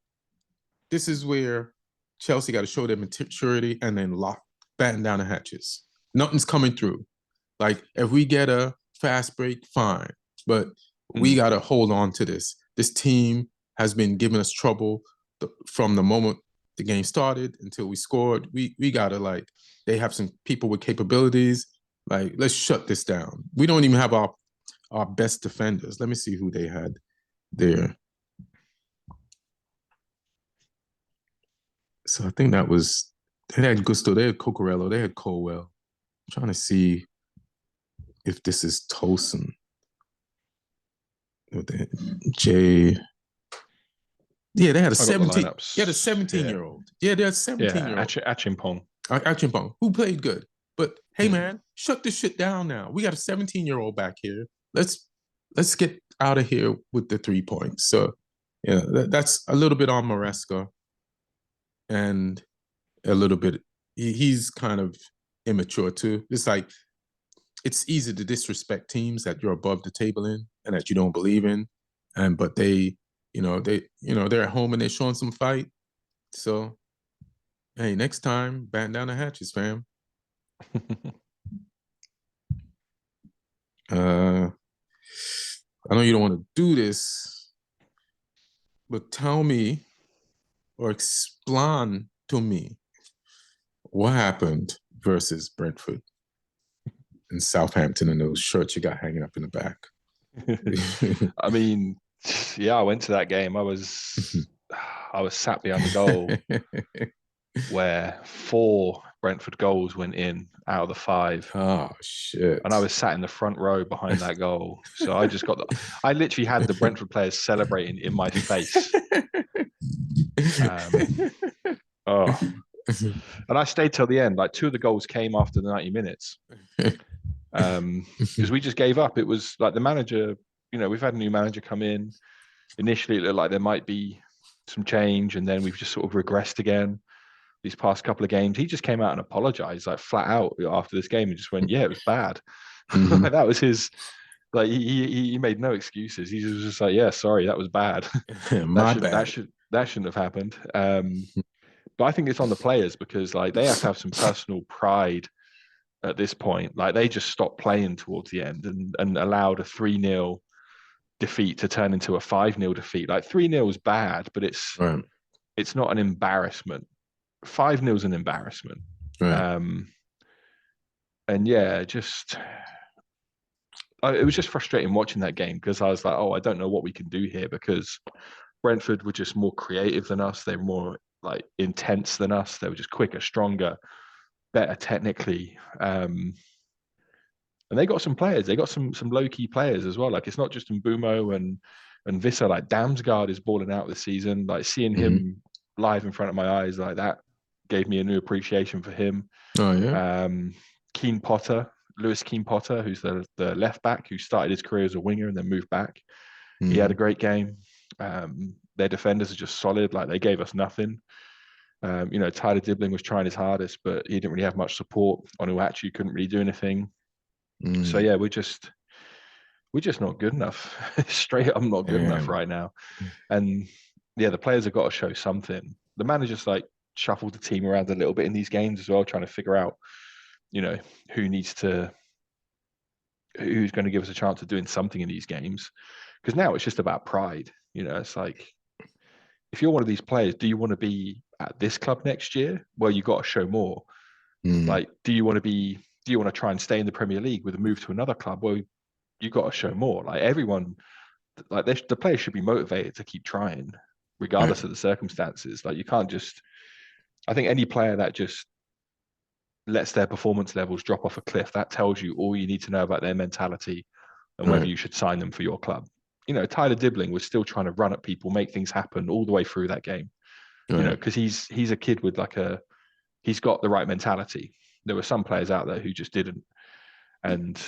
This is where Chelsea got to show their maturity and then batten down the hatches. Nothing's coming through. Like if we get a fast break, fine, but we Mm. got to hold on to this. This team has been giving us trouble from the moment the game started until we scored. We got to like they have some people with capabilities. Like let's shut this down. We don't even have our best defenders. Let me see who they had there. So I think that was they had Gusto, they had Cocorello, they had Colwell. I'm trying to see if this is Tosin. Jay. Yeah, they had a I got the 17. lineups. Yeah, the 17-year-old. Yeah, they had a 17-year-old. Achimpong. Achimpong, who played good. But hey, Mm. man, shut this shit down now. We got a 17-year-old back here. Let's get out of here with the 3 points. So, yeah, that's a little bit on Maresca, and a little bit. He's kind of immature too. It's like it's easy to disrespect teams that you're above the table in and that you don't believe in, and but they're at home and they're showing some fight. So, hey, next time, batten down the hatches, fam. I know you don't want to do this, but tell me or explain to me what happened versus Brentford and Southampton and those shirts you got hanging up in the back. I mean, yeah, I went to that game. I was sat behind the goal where 4 Brentford goals went in out of the 5. Oh shit! And I was sat in the front row behind that goal. So I just got I literally had the Brentford players celebrating in my face. Oh, and I stayed till the end. Like 2 of the goals came after the 90 minutes. Because we just gave up. It was like the manager, we've had a new manager come in. Initially, it looked like there might be some change, and then we've just sort of regressed again these past couple of games. He just came out and apologized, like flat out after this game, and just went, "Yeah, it was bad." Mhm. That was his. Like he made no excuses. He was just like, "Yeah, sorry, that was bad. My bad. That shouldn't have happened." But I think it's on the players because like they have to have some personal pride at this point. Like they just stopped playing towards the end and allowed a 3-0 defeat to turn into a 5-0 defeat. Like 3-0 is bad, but Right. it's not an embarrassment. 5-0 is an embarrassment. Right. And yeah, it was just frustrating watching that game because I was like, oh, I don't know what we can do here because Brentford were just more creative than us. They were more like intense than us. They were just quicker, stronger, better technically. And they got some players. They got some low key players as well. Like it's not just Mbumo and Vissa. Like Damsgaard is balling out this season. Like seeing him live in front of my eyes like that gave me a new appreciation for him. Oh yeah. Lewis Keane Potter, who's the left back who started his career as a winger and then moved back. He had a great game. Their defenders are just solid. Like they gave us nothing. Tyler Dibbling was trying his hardest, but he didn't really have much support. Onuachu couldn't really do anything. So yeah, we're just not good enough. Straight up not good enough right now. And yeah, the players have got to show something. The manager's like shuffled the team around a little bit in these games as well, trying to figure out, who's going to give us a chance of doing something in these games. Because now it's just about pride. It's like if you're one of these players, do you want to be at this club next year? Well, you got to show more. Like, do you want to try and stay in the Premier League with a move to another club? Well, you got to show more. Like everyone, like the players should be motivated to keep trying, regardless of the circumstances. Like you can't just. I think any player that just lets their performance levels drop off a cliff, that tells you all you need to know about their mentality and whether you should sign them for your club. Tyler Dibbling was still trying to run at people, make things happen all the way through that game. Because he's a kid with he's got the right mentality. There were some players out there who just didn't. And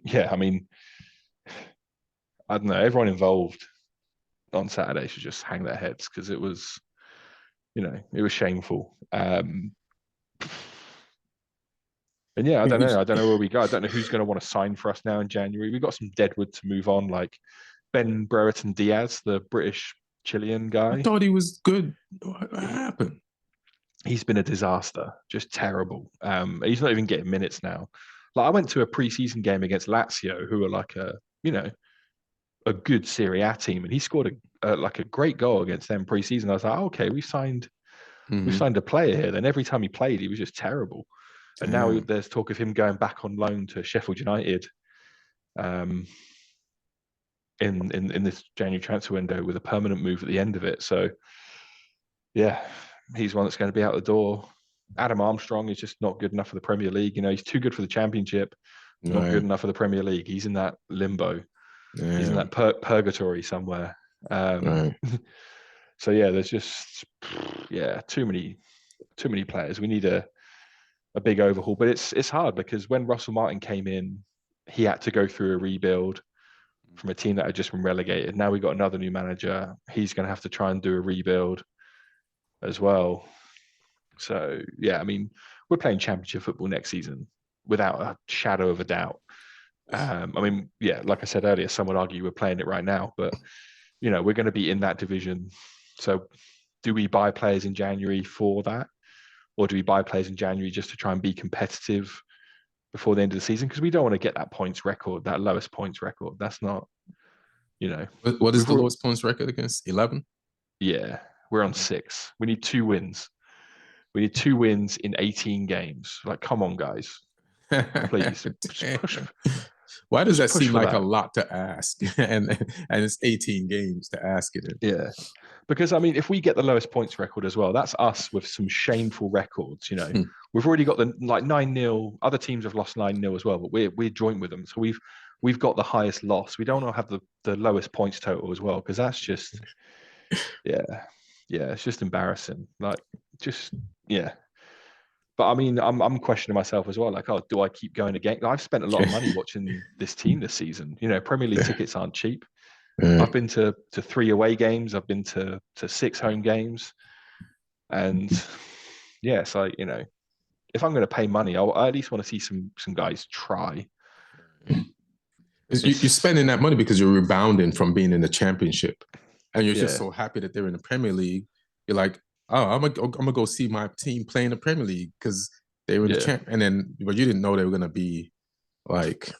yeah, I mean, I don't know, everyone involved on Saturday should just hang their heads because it was shameful. And yeah, I don't know where we go. I don't know who's going to want to sign for us now in January. We've got some deadwood to move on, like Ben Brereton Diaz, the British Chilean guy. I thought he was good. What happened? he's been a disaster, just terrible. He's not even getting minutes now. Like I went to a preseason game against Lazio, who are like a good Serie A team, and he scored like a great goal against them preseason. I was like, oh, okay, we signed a player here. Then every time he played, he was just terrible. And now Damn. there's talk of him going back on loan to Sheffield United um, in this January transfer window with a permanent move at the end of it. So yeah, he's one that's going to be out the door. Adam Armstrong is just not good enough for the Premier League. You know, he's too good for the Championship, not good Right. enough for the Premier League. He's in that limbo. He's in Damn. that purgatory somewhere. Right. So yeah, there's just too many players. We need a big overhaul, but it's hard because when Russell Martin came in, he had to go through a rebuild from a team that had just been relegated. Now we got another new manager. He's going to have to try and do a rebuild as well. So yeah, I mean, we're playing championship football next season without a shadow of a doubt. I mean, yeah, like I said earlier, some would argue we're playing it right now, but you know, we're going to be in that division. So do we buy players in January for that? Or do we buy players in January just to try and be competitive before the end of the season? Because we don't want to get that points record, that lowest points record. That's not, you know, What is we've the lowest points record against? 11? yeah, we're on 6. We need 2 wins. We need 2 wins in 18 games. Like, come on, guys, please, Why does just that push seem for like a that. lot to ask? And it's 18 games to ask it in. Yeah, because I mean, if we get the lowest points record as well, that's us with some shameful records. You know, Hmm. we've already got the like 9-0. Other teams have lost 9-0 as well, but we're joint with them, so we've got the highest loss. We don't want to have the lowest points total as well, because that's just yeah, it's just embarrassing. Like just yeah. But I mean, I'm questioning myself as well. Like, oh, do I keep going again? I've spent a lot of money watching this team this season. You know, Premier League tickets aren't cheap. I've been to 3 away games. I've been to 6 home games, and yeah, it's like, you know, if I'm going to pay money, I at least want to see some guys try. You're It's spending that money because you're rebounding from being in the championship, and you're just yeah, so happy that they're in the Premier League. You're like, oh, I'm gonna go see my team play in the Premier League because they were in the yeah. champ, and then but you didn't know they were gonna be like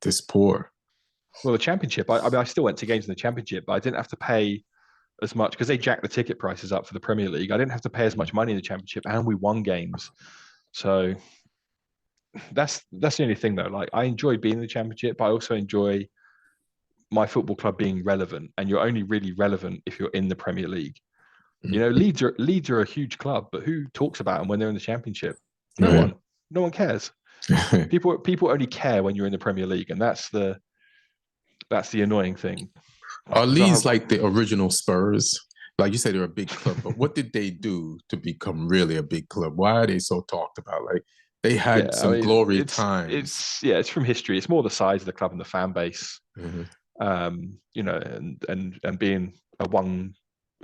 this poor. Well, the championship. I mean, I still went to games in the championship, but I didn't have to pay as much because they jacked the ticket prices up for the Premier League. I didn't have to pay as much money in the championship, and we won games. So that's the only thing though. Like I enjoy being in the championship, but I also enjoy my football club being relevant, and you're only really relevant if you're in the Premier League. You know, Leeds are a huge club, but who talks about them when they're in the Championship? No Right. one. No one cares. People only care when you're in the Premier League, and that's the annoying thing. Are Because Leeds like the original Spurs? Like you said, they're a big club, but what did they do to become really a big club? Why are they so talked about? Like they had yeah, I some mean glory it's times. it's yeah, it's from history. It's more the size of the club and the fan base. Mhm. You know, and being a one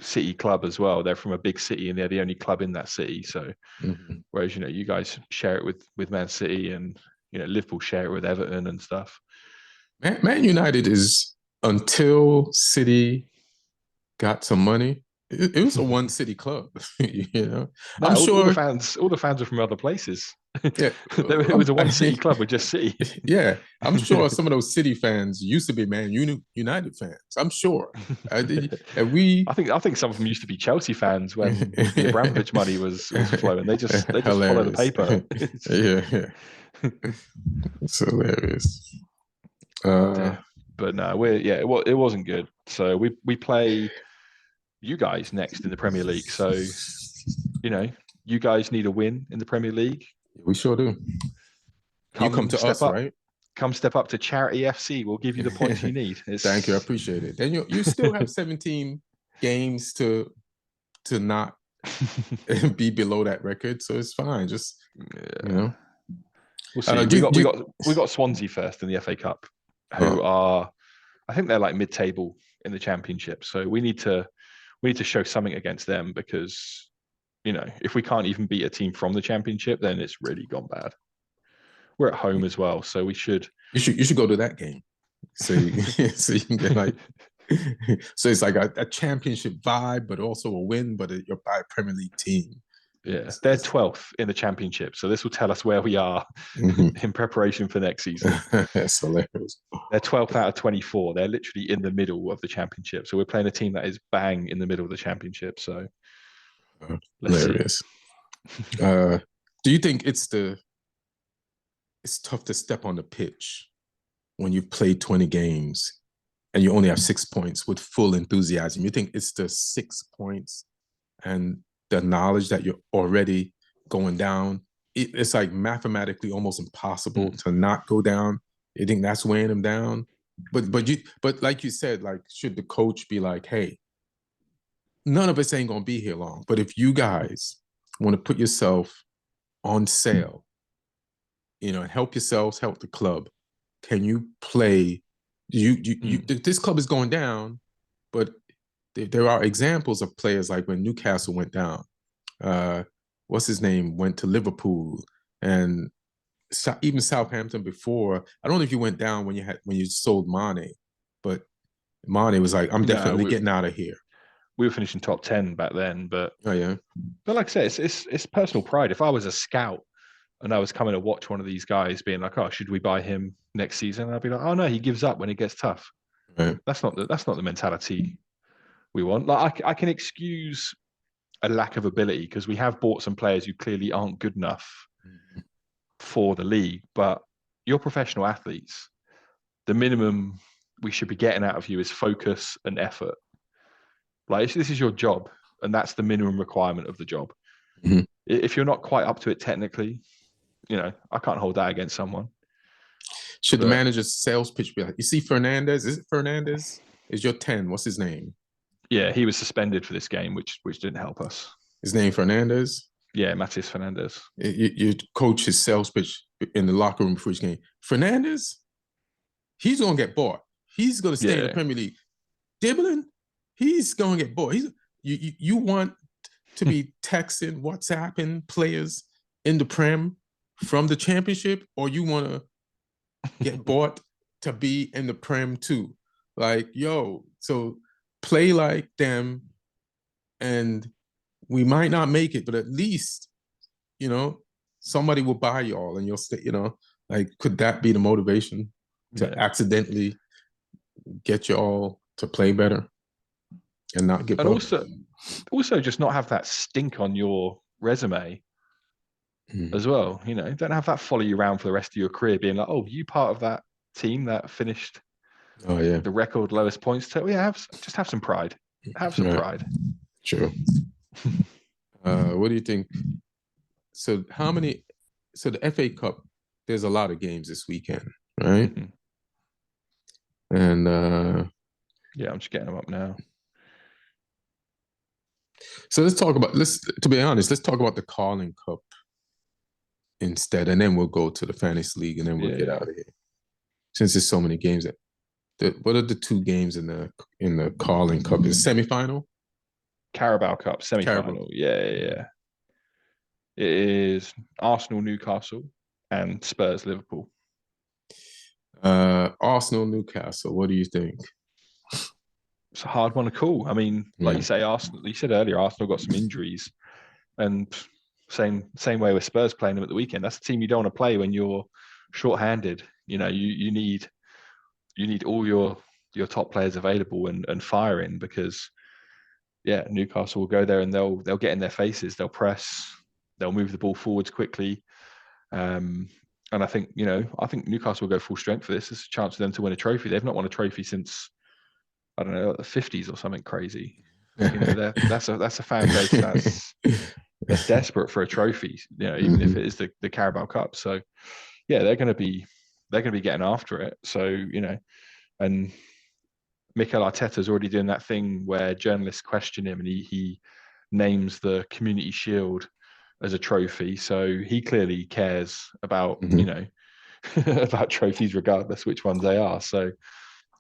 city club as well. They're from a big city and they're the only club in that city. So Mhm. whereas, you know, you guys share it with Man City, and you know, Liverpool share it with Everton and stuff. Man United is until City got some money. It was a one city club, you know. I'm No, all the sure. fans, are from other places. Yeah, It was a one city club with just City. yeah. I'm sure some of those City fans used to be United fans. I'm sure. And we I think some of them used to be Chelsea fans when the Abramovich money was flowing. They just follow the hilarious. paper. Yeah, yeah. It's hilarious. Uh, Yeah. But no, it wasn't good. So we play you guys next in the Premier League. So you know, you guys need a win in the Premier League. we sure do. You come Come to step us, up. right? Come step up to Charity FC. We'll give you the points you need. Thank you. I It's appreciate it. Then you still have 17 games to not be below that record, so it's fine. Just you yeah. know, We'll see. do, do, We got Swansea first in the FA Cup, uh, who are, I think they're like mid-table in the Championship. So we need to show something against them, because you know, if we can't even beat a team from the Championship, then it's really gone bad. We're at home as well, so we should. you should go to that game. So so you can get like so it's like a championship vibe, but also a win, but you're by a Premier League team. Yeah, they're 12th in the championship, so this will tell us where we are in preparation for next season. That's hilarious. They're 12th out of 24. They're literally in the middle of the championship. So we're playing a team that is bang in the middle of the championship. So let's hilarious. Do you think it's tough to step on the pitch when you've played 20 games and you only have 6 points with full enthusiasm? You think it's the 6 points and the knowledge that you're already going down? It's like mathematically almost impossible to not go down. You think that's weighing them down? But like you said, like, should the coach be like, hey, none of us ain't gonna be here long, but if you guys want to put yourself on sale, help yourselves, help the club, can you play? This club is going down, but there are examples of players like when Newcastle went down. What's his name went to Liverpool, and even Southampton before. I don't know if you went down when you sold Mane, but Mane was like, I'm definitely getting out of here. We were finishing top 10 back then, but yeah. But like I say, it's personal pride. If I was a scout and I was coming to watch one of these guys being like, oh, should we buy him next season? I'd be like, oh no, he gives up when it gets tough. Right. That's not the mentality we want. Like I can excuse a lack of ability because we have bought some players who clearly aren't good enough for the league, but you're professional athletes. The minimum we should be getting out of you is focus and effort. Like, this is your job, and that's the minimum requirement of the job. If you're not quite up to it technically, I can't hold that against someone. Should the manager's sales pitch be like, you see Fernandez? Is it Fernandez? Is your 10? What's his name? Yeah, he was suspended for this game, which didn't help us. His name Fernandez? Yeah, Matis Fernandez. You coach his sales pitch in the locker room before each game. Fernandez? He's going to get bought. He's going to stay in the Premier League. Dibbling? He's going to get bought. You want to be texting, WhatsApping players in the Prem from the Championship, or you want to get bought to be in the Prem too? Like, yo, so play like them, and we might not make it, but at least, somebody will buy y'all and you'll stay, like, could that be the motivation to accidentally get y'all to play better and not get booked? Also just not have that stink on your resume as well. Don't have that follow you around for the rest of your career being like, oh, you part of that team that finished the record lowest points total. Yeah, just have some pride. Have some pride. True. What do you think? So the FA Cup, there's a lot of games this weekend, right? And I'm just getting them up now. So let's talk about the Carling Cup instead, and then we'll go to the Fantasy League, and then we'll get out of here. Since there's so many games, what are the two games in the Carling Cup? Is semi-final? Carabao Cup semi-final. Yeah. It is Arsenal, Newcastle, and Spurs, Liverpool. Arsenal, Newcastle. What do you think? It's a hard one to call. I mean, like you say, Arsenal. You said earlier, Arsenal got some injuries, and same way with Spurs playing them at the weekend. That's a team you don't want to play when you're short-handed. You need all your top players available and firing, because Newcastle will go there and they'll get in their faces. They'll press. They'll move the ball forwards quickly. And I think Newcastle will go full strength for this. It's a chance for them to win a trophy. They've not won a trophy since, I don't know, the 50s or something crazy. That's a fan base that's desperate for a trophy. Even if it is the Carabao Cup. So they're going to be getting after it. So and Mikel Arteta's already doing that thing where journalists question him, and he names the Community Shield as a trophy. So he clearly cares about about trophies, regardless which ones they are. So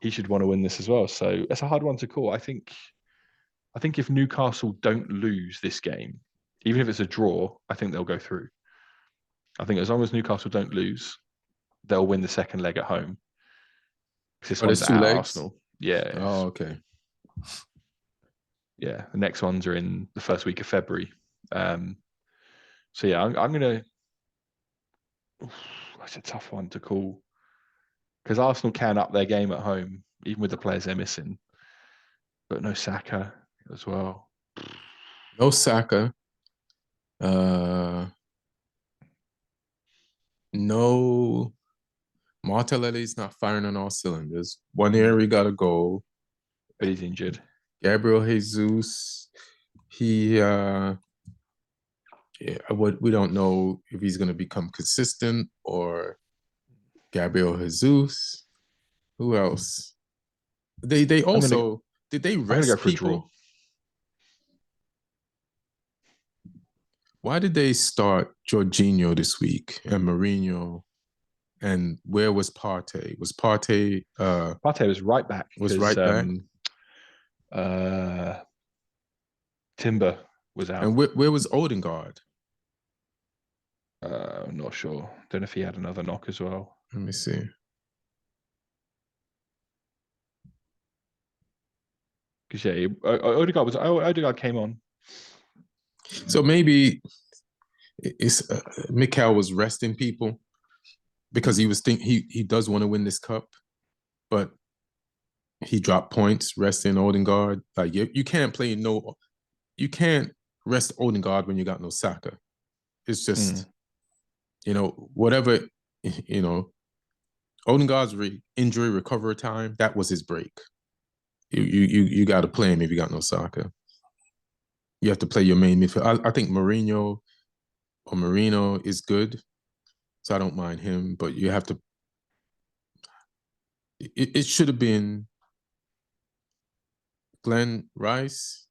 he should want to win this as well. So it's a hard one to call. I think if Newcastle don't lose this game, even if it's a draw, I think they'll go through. I think as long as Newcastle don't lose, they'll win the second leg at home. This one's two legs? Arsenal. Yeah. Oh, okay. Yeah. The next ones are in the first week of February. So yeah, I'm gonna. That's a tough one to call because Arsenal can up their game at home, even with the players they're missing. But no Saka as well. No Saka. No, Martinelli's not firing on all cylinders. One year he got a goal. But he's injured. Gabriel Jesus, he we don't know if he's going to become consistent or Gabriel Jesus. Who else? They also did they I'm gonna rest go for a draw. people? Why did they start Jorginho this week and Mourinho? And where was Partey? Was Partey Partey was right back. Was right back? Timber was out. And where was Odegaard? I'm not sure. Don't know if he had another knock as well. Let me see. Because yeah, Odegaard came on. So maybe it's Mikel was resting people because he does want to win this cup, but he dropped points resting Odegaard. Like you can't you can't rest Odegaard when you got no Saka. It's just whatever Odegaard's injury recovery time, that was his break. You got to play him if you got no Saka. You have to play your main midfield. I think Mourinho or Marino is good, so I don't mind him. But you have to. It should have been Declan Rice,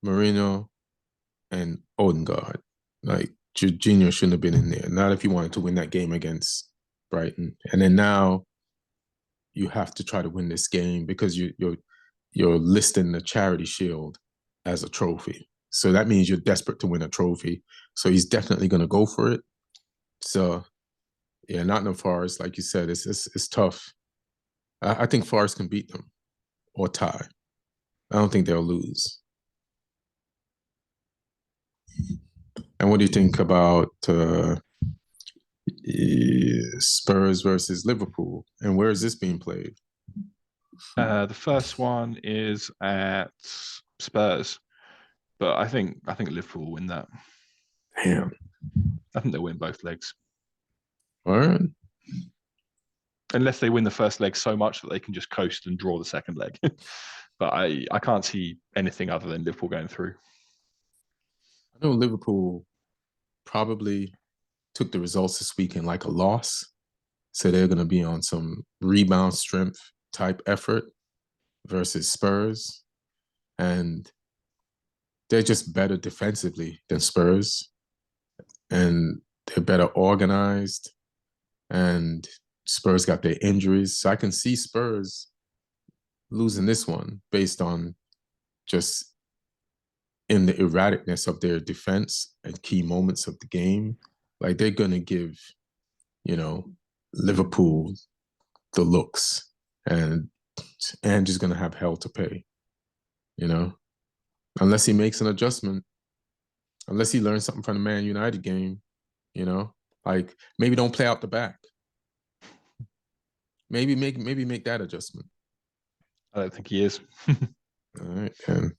Marino, and Odegaard. Like Jorginho shouldn't have been in there. Not if you wanted to win that game against Brighton. And then now you have to try to win this game because you're listing the Charity Shield as a trophy. So that means you're desperate to win a trophy. So he's definitely going to go for it. So yeah, Nottingham Forest, like you said, it's tough. I think Forest can beat them or tie. I don't think they'll lose. And what do you think about Spurs versus Liverpool? And where is this being played? The first one is at Spurs, but I think Liverpool will win that. Damn. I think they'll win both legs. All right. Unless they win the first leg so much that they can just coast and draw the second leg. But I can't see anything other than Liverpool going through. I know Liverpool probably took the results this weekend like a loss. So they're going to be on some rebound strength type effort versus Spurs. And they're just better defensively than Spurs. And they're better organized. And Spurs got their injuries. So I can see Spurs losing this one based on just in the erraticness of their defense and key moments of the game. Like they're going to give, Liverpool the looks, and Angie's going to have hell to pay, unless he makes an adjustment, unless he learns something from the Man United game, like maybe don't play out the back. Maybe make that adjustment. I don't think he is. All right, and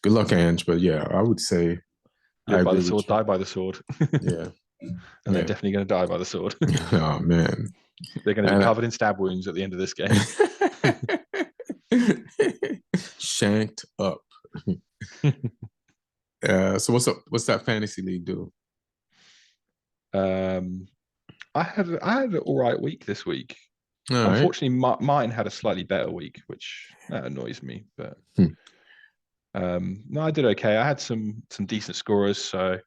good luck, Ange. But yeah, I would say live by the sword, die by the sword. Yeah. And they're definitely going to die by the sword. Oh, man. They're going to be covered in stab wounds at the end of this game. Shanked up. So what's up? What's that fantasy league do? I had an all right week this week. All Unfortunately, mine had a slightly better week, which annoys me. But no, I did okay. I had some decent scorers. So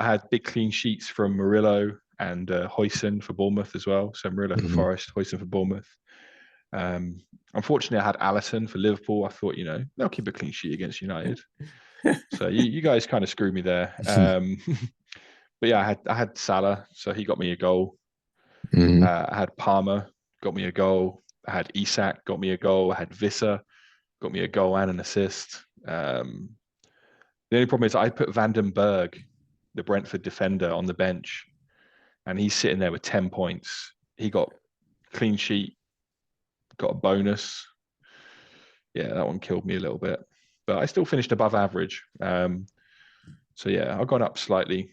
I had big clean sheets from Murillo and Huijsen for Bournemouth as well. So Murillo for Forest, Huijsen for Bournemouth. Unfortunately, I had Alisson for Liverpool. I thought, they'll keep a clean sheet against United. So you guys kind of screwed me there. But yeah, I had Salah, so he got me a goal. I had Palmer, got me a goal. I had Isak, got me a goal. I had Visser, got me a goal and an assist. The only problem is I put Vandenberg the Brentford defender on the bench, and he's sitting there with 10 points. He got clean sheet, got a bonus. Yeah, that one killed me a little bit, but I still finished above average. So yeah, I got up slightly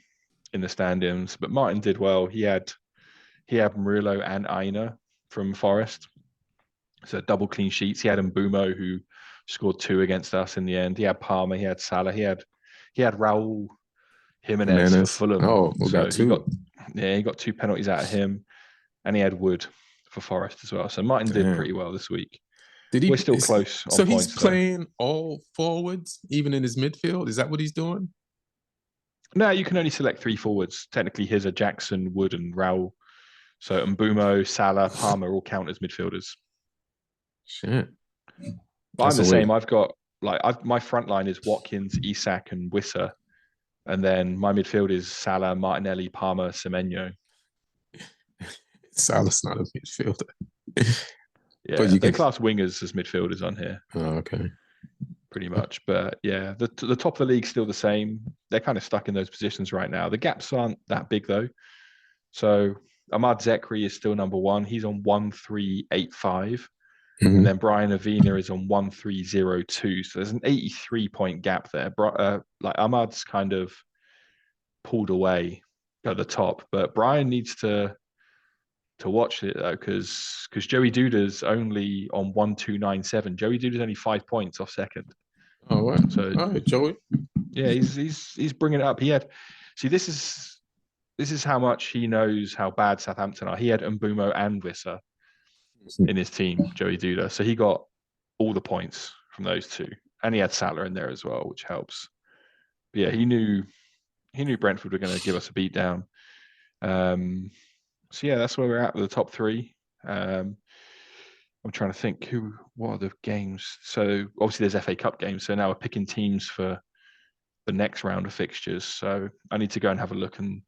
in the standings, but Martin did well. He had Murillo and Aina from Forest, so double clean sheets. He had Mbumo, who scored 2 against us in the end. He had Palmer, he had Salah, he had Raul Jimenez for Fulham. Oh, we so got 2. he got 2 penalties out of him, and he had Wood for Forest as well. So Martin did pretty well this week. We're still close on so points. He's playing all forwards, even in his midfield? Is that what he's doing? No, you can only select 3 forwards. Technically, his are Jackson, Wood, and Raul. So Mbumo, Salah, Palmer all count as midfielders. Shit. But I'm the same. I've got my front line is Watkins, Isak, and Wissa. And then my midfield is Salah, Martinelli, Palmer, Semenyo. Salah's not a midfielder. Yeah, but they class wingers as midfielders on here. Oh, okay. Pretty much. But yeah, the top of the league's still the same. They're kind of stuck in those positions right now. The gaps aren't that big, though. So Ahmad Zekri is still number 1. He's on 1385. Mm-hmm. And then Brian Avina is on 1302. So there's an 83-point gap there. Ahmad's kind of pulled away at the top, but Brian needs to watch it though, because Joey Duda's only on 1297. Joey Duda's only 5 points off second. Oh, wow. So all right, Joey. Yeah, he's bringing it up. This is how much he knows how bad Southampton are. He had Mbumo and Wissa in his team, Joey Duda. So he got all the points from those 2, and he had Salah in there as well, which helps. But yeah, he knew Brentford were going to give us a beat down. So yeah, that's where we're at with the top 3. I'm trying to think what are the games. So obviously there's FA Cup games. So now we're picking teams for the next round of fixtures. So I need to go and have a look and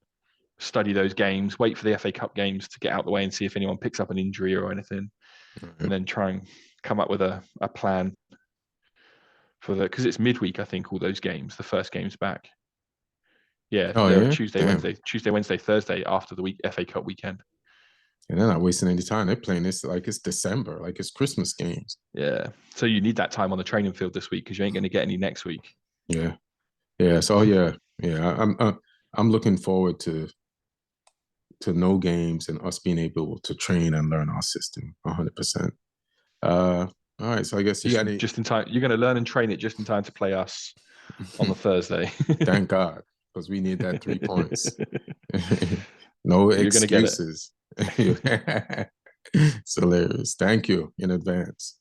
study those games, wait for the FA Cup games to get out the way and see if anyone picks up an injury or anything. Mm-hmm. And then try and come up with a plan for because it's midweek, I think, all those games. The first game's back. Yeah, they're Tuesday, Wednesday, Thursday after the FA Cup weekend. And they're not wasting any time. They're playing this like it's December, like it's Christmas games. Yeah. So you need that time on the training field this week because you ain't going to get any next week. Yeah. Yeah. So I'm looking forward to no games and us being able to train and learn our system 100%. All right. So I guess just in time. You're going to learn and train it just in time to play us on the Thursday. Thank God, because we need that 3 points. No excuses. It's hilarious. Thank you in advance.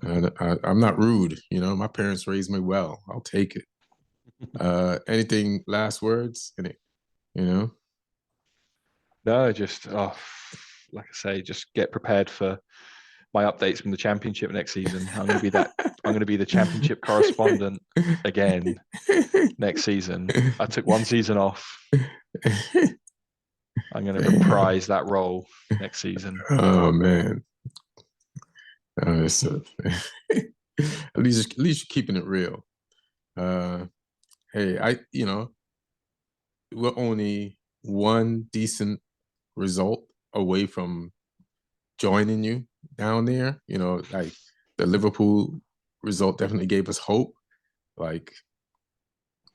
I'm not rude. My parents raised me well. I'll take it. Anything last words in it? No, just like I say, just get prepared for my updates from the championship next season. I'm going to be the championship correspondent again next season. I took 1 season off. I'm going to reprise that role next season. Oh man! At least you're keeping it real. Hey, we're only 1 decent result away from joining you down there. Like the Liverpool result definitely gave us hope. Like,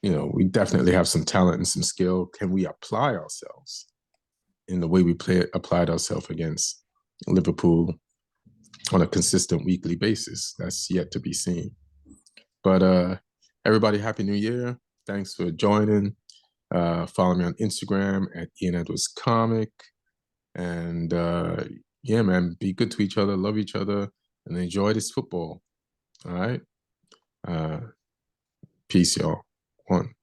we definitely have some talent and some skill. Can we apply ourselves in the way we applied ourselves against Liverpool on a consistent weekly basis? That's yet to be seen. But everybody, Happy New Year. Thanks for joining. Follow me on Instagram at Ian Edwards Comic. And yeah, man, be good to each other, love each other, and enjoy this football. All right? Peace, y'all. 1.